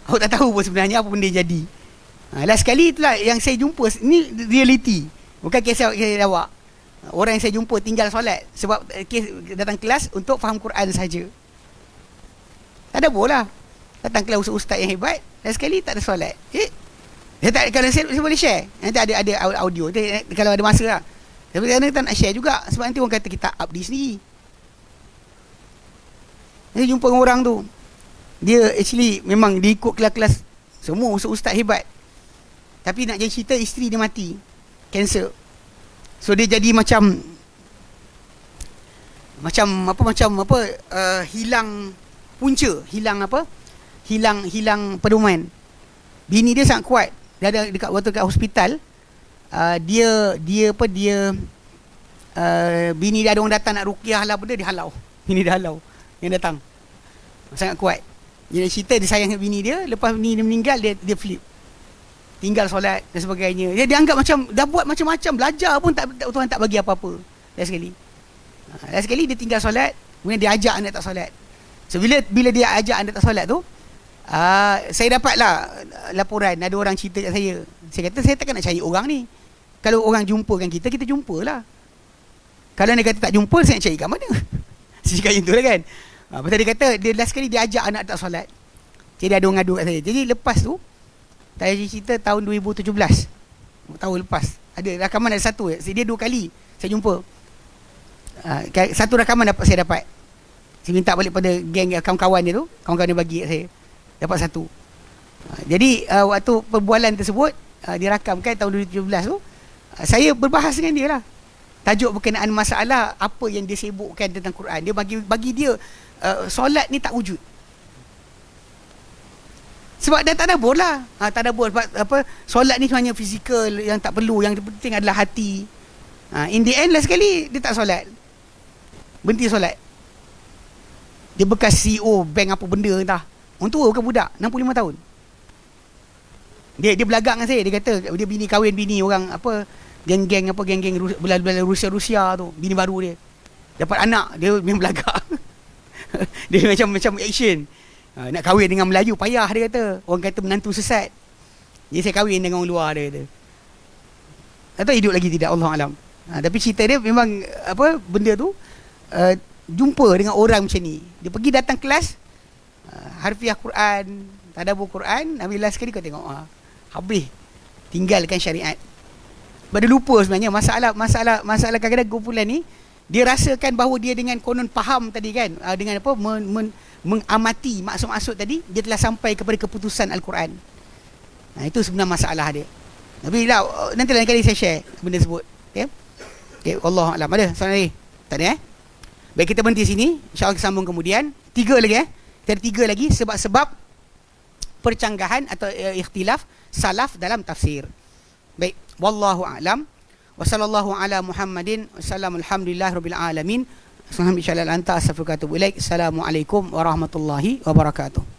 Awak tak tahu pun sebenarnya apa benda jadi. Last sekali itulah yang saya jumpa, ni reality. Bukan kisah awak. Orang yang saya jumpa tinggal solat sebab datang kelas untuk faham Quran saja. Tak ada bola. Datang kelas ustaz yang hebat, last sekali tak ada solat. Kalau saya boleh share. Nanti ada audio. Kalau ada masa lah. Tapi kadang-kadang tak nak share juga, sebab nanti orang kata kita up diri sendiri. Saya jumpa dengan orang tu, dia actually memang dia ikut kelas-kelas semua ustaz hebat, tapi nak jadi cerita isteri dia mati, kanser. So dia jadi macam hilang punca, hilang pedoman. Bini dia sangat kuat, dia ada dekat waktu dekat hospital, dia bini dia ada orang datang nak ruqyah lah benda, dia halau. Bini dia halau yang datang. Sangat kuat. Dia cerita dia sayang bini dia, lepas bini dia meninggal dia flip. Tinggal solat dan sebagainya. Dia anggap macam dah buat macam-macam, belajar pun Tuhan tak bagi apa-apa. Last sekali dia tinggal solat, kemudian dia ajak anak tak solat. So bila dia ajak anak tak solat tu, saya dapatlah laporan, ada orang cerita kat saya. Saya kata saya takkan nak cari orang ni. Kalau orang jumpakan kita jumpalah. Kalau dia kata tak jumpa, saya nak cari kat mana? Saya cakap macam tu lah kan. Pasal dia kata dia last sekali dia ajak anak tak solat. Jadi ada orang ngadu kat saya. Jadi lepas tu saya cerita tahun 2017, tahun lepas, ada rakaman ada satu. Dia 2 kali saya jumpa. Satu rakaman saya dapat. Saya minta balik pada geng kawan-kawan dia tu, kawan-kawan dia bagi kat saya. Dapat satu. Jadi waktu perbualan tersebut dirakamkan tahun 2017 tu, saya berbahas dengan dia lah. Tajuk berkenaan masalah apa yang dia sibukkan tentang Quran. Dia bagi dia solat ni tak wujud. Sebab dah tadabbur lah. Tadabbur apa, solat ni hanya fizikal yang tak perlu, yang penting adalah hati. In the end last sekali dia tak solat. Berhenti solat. Dia bekas CEO bank apa benda entah. Orang tua bukan budak, 65 tahun. Dia belagak dengan saya. Dia kata dia kahwin bini orang apa, geng-geng belah-belah Rusia tu, bini baru dia. Dapat anak, dia memang belagak. Dia macam action. Nak kahwin dengan Melayu payah, dia kata. Orang kata menantu sesat. Jadi saya kahwin dengan orang luar, dia kata. Atau hidup lagi tidak, Allah alam. Tapi cerita dia memang apa, benda tu jumpa dengan orang macam ni. Dia pergi datang kelas harfiah Quran, tadabbur Quran, habis last sekali kau tengok habis tinggalkan syariat. Dia lupa sebenarnya masalah kadang-kadang kumpulan ni, dia rasakan bahawa dia dengan konon faham tadi kan, dengan apa mengamati maksud-maksud tadi, dia telah sampai kepada keputusan Al-Quran. Itu sebenarnya masalah dia. Tapi nanti lain kali saya share benda tersebut. Okay, Allah alam. Ada soalan lagi? Tak ada Baik, kita berhenti sini. InsyaAllah kita sambung kemudian. 3 lagi Kita ada 3 lagi sebab-sebab percanggahan atau ikhtilaf salaf dalam tafsir. Baik, wallahu a'lam. Wa sallallahu ala Muhammadin wa sallam, alhamdulillah rabbil alamin. Assalamualaikum warahmatullahi wabarakatuh.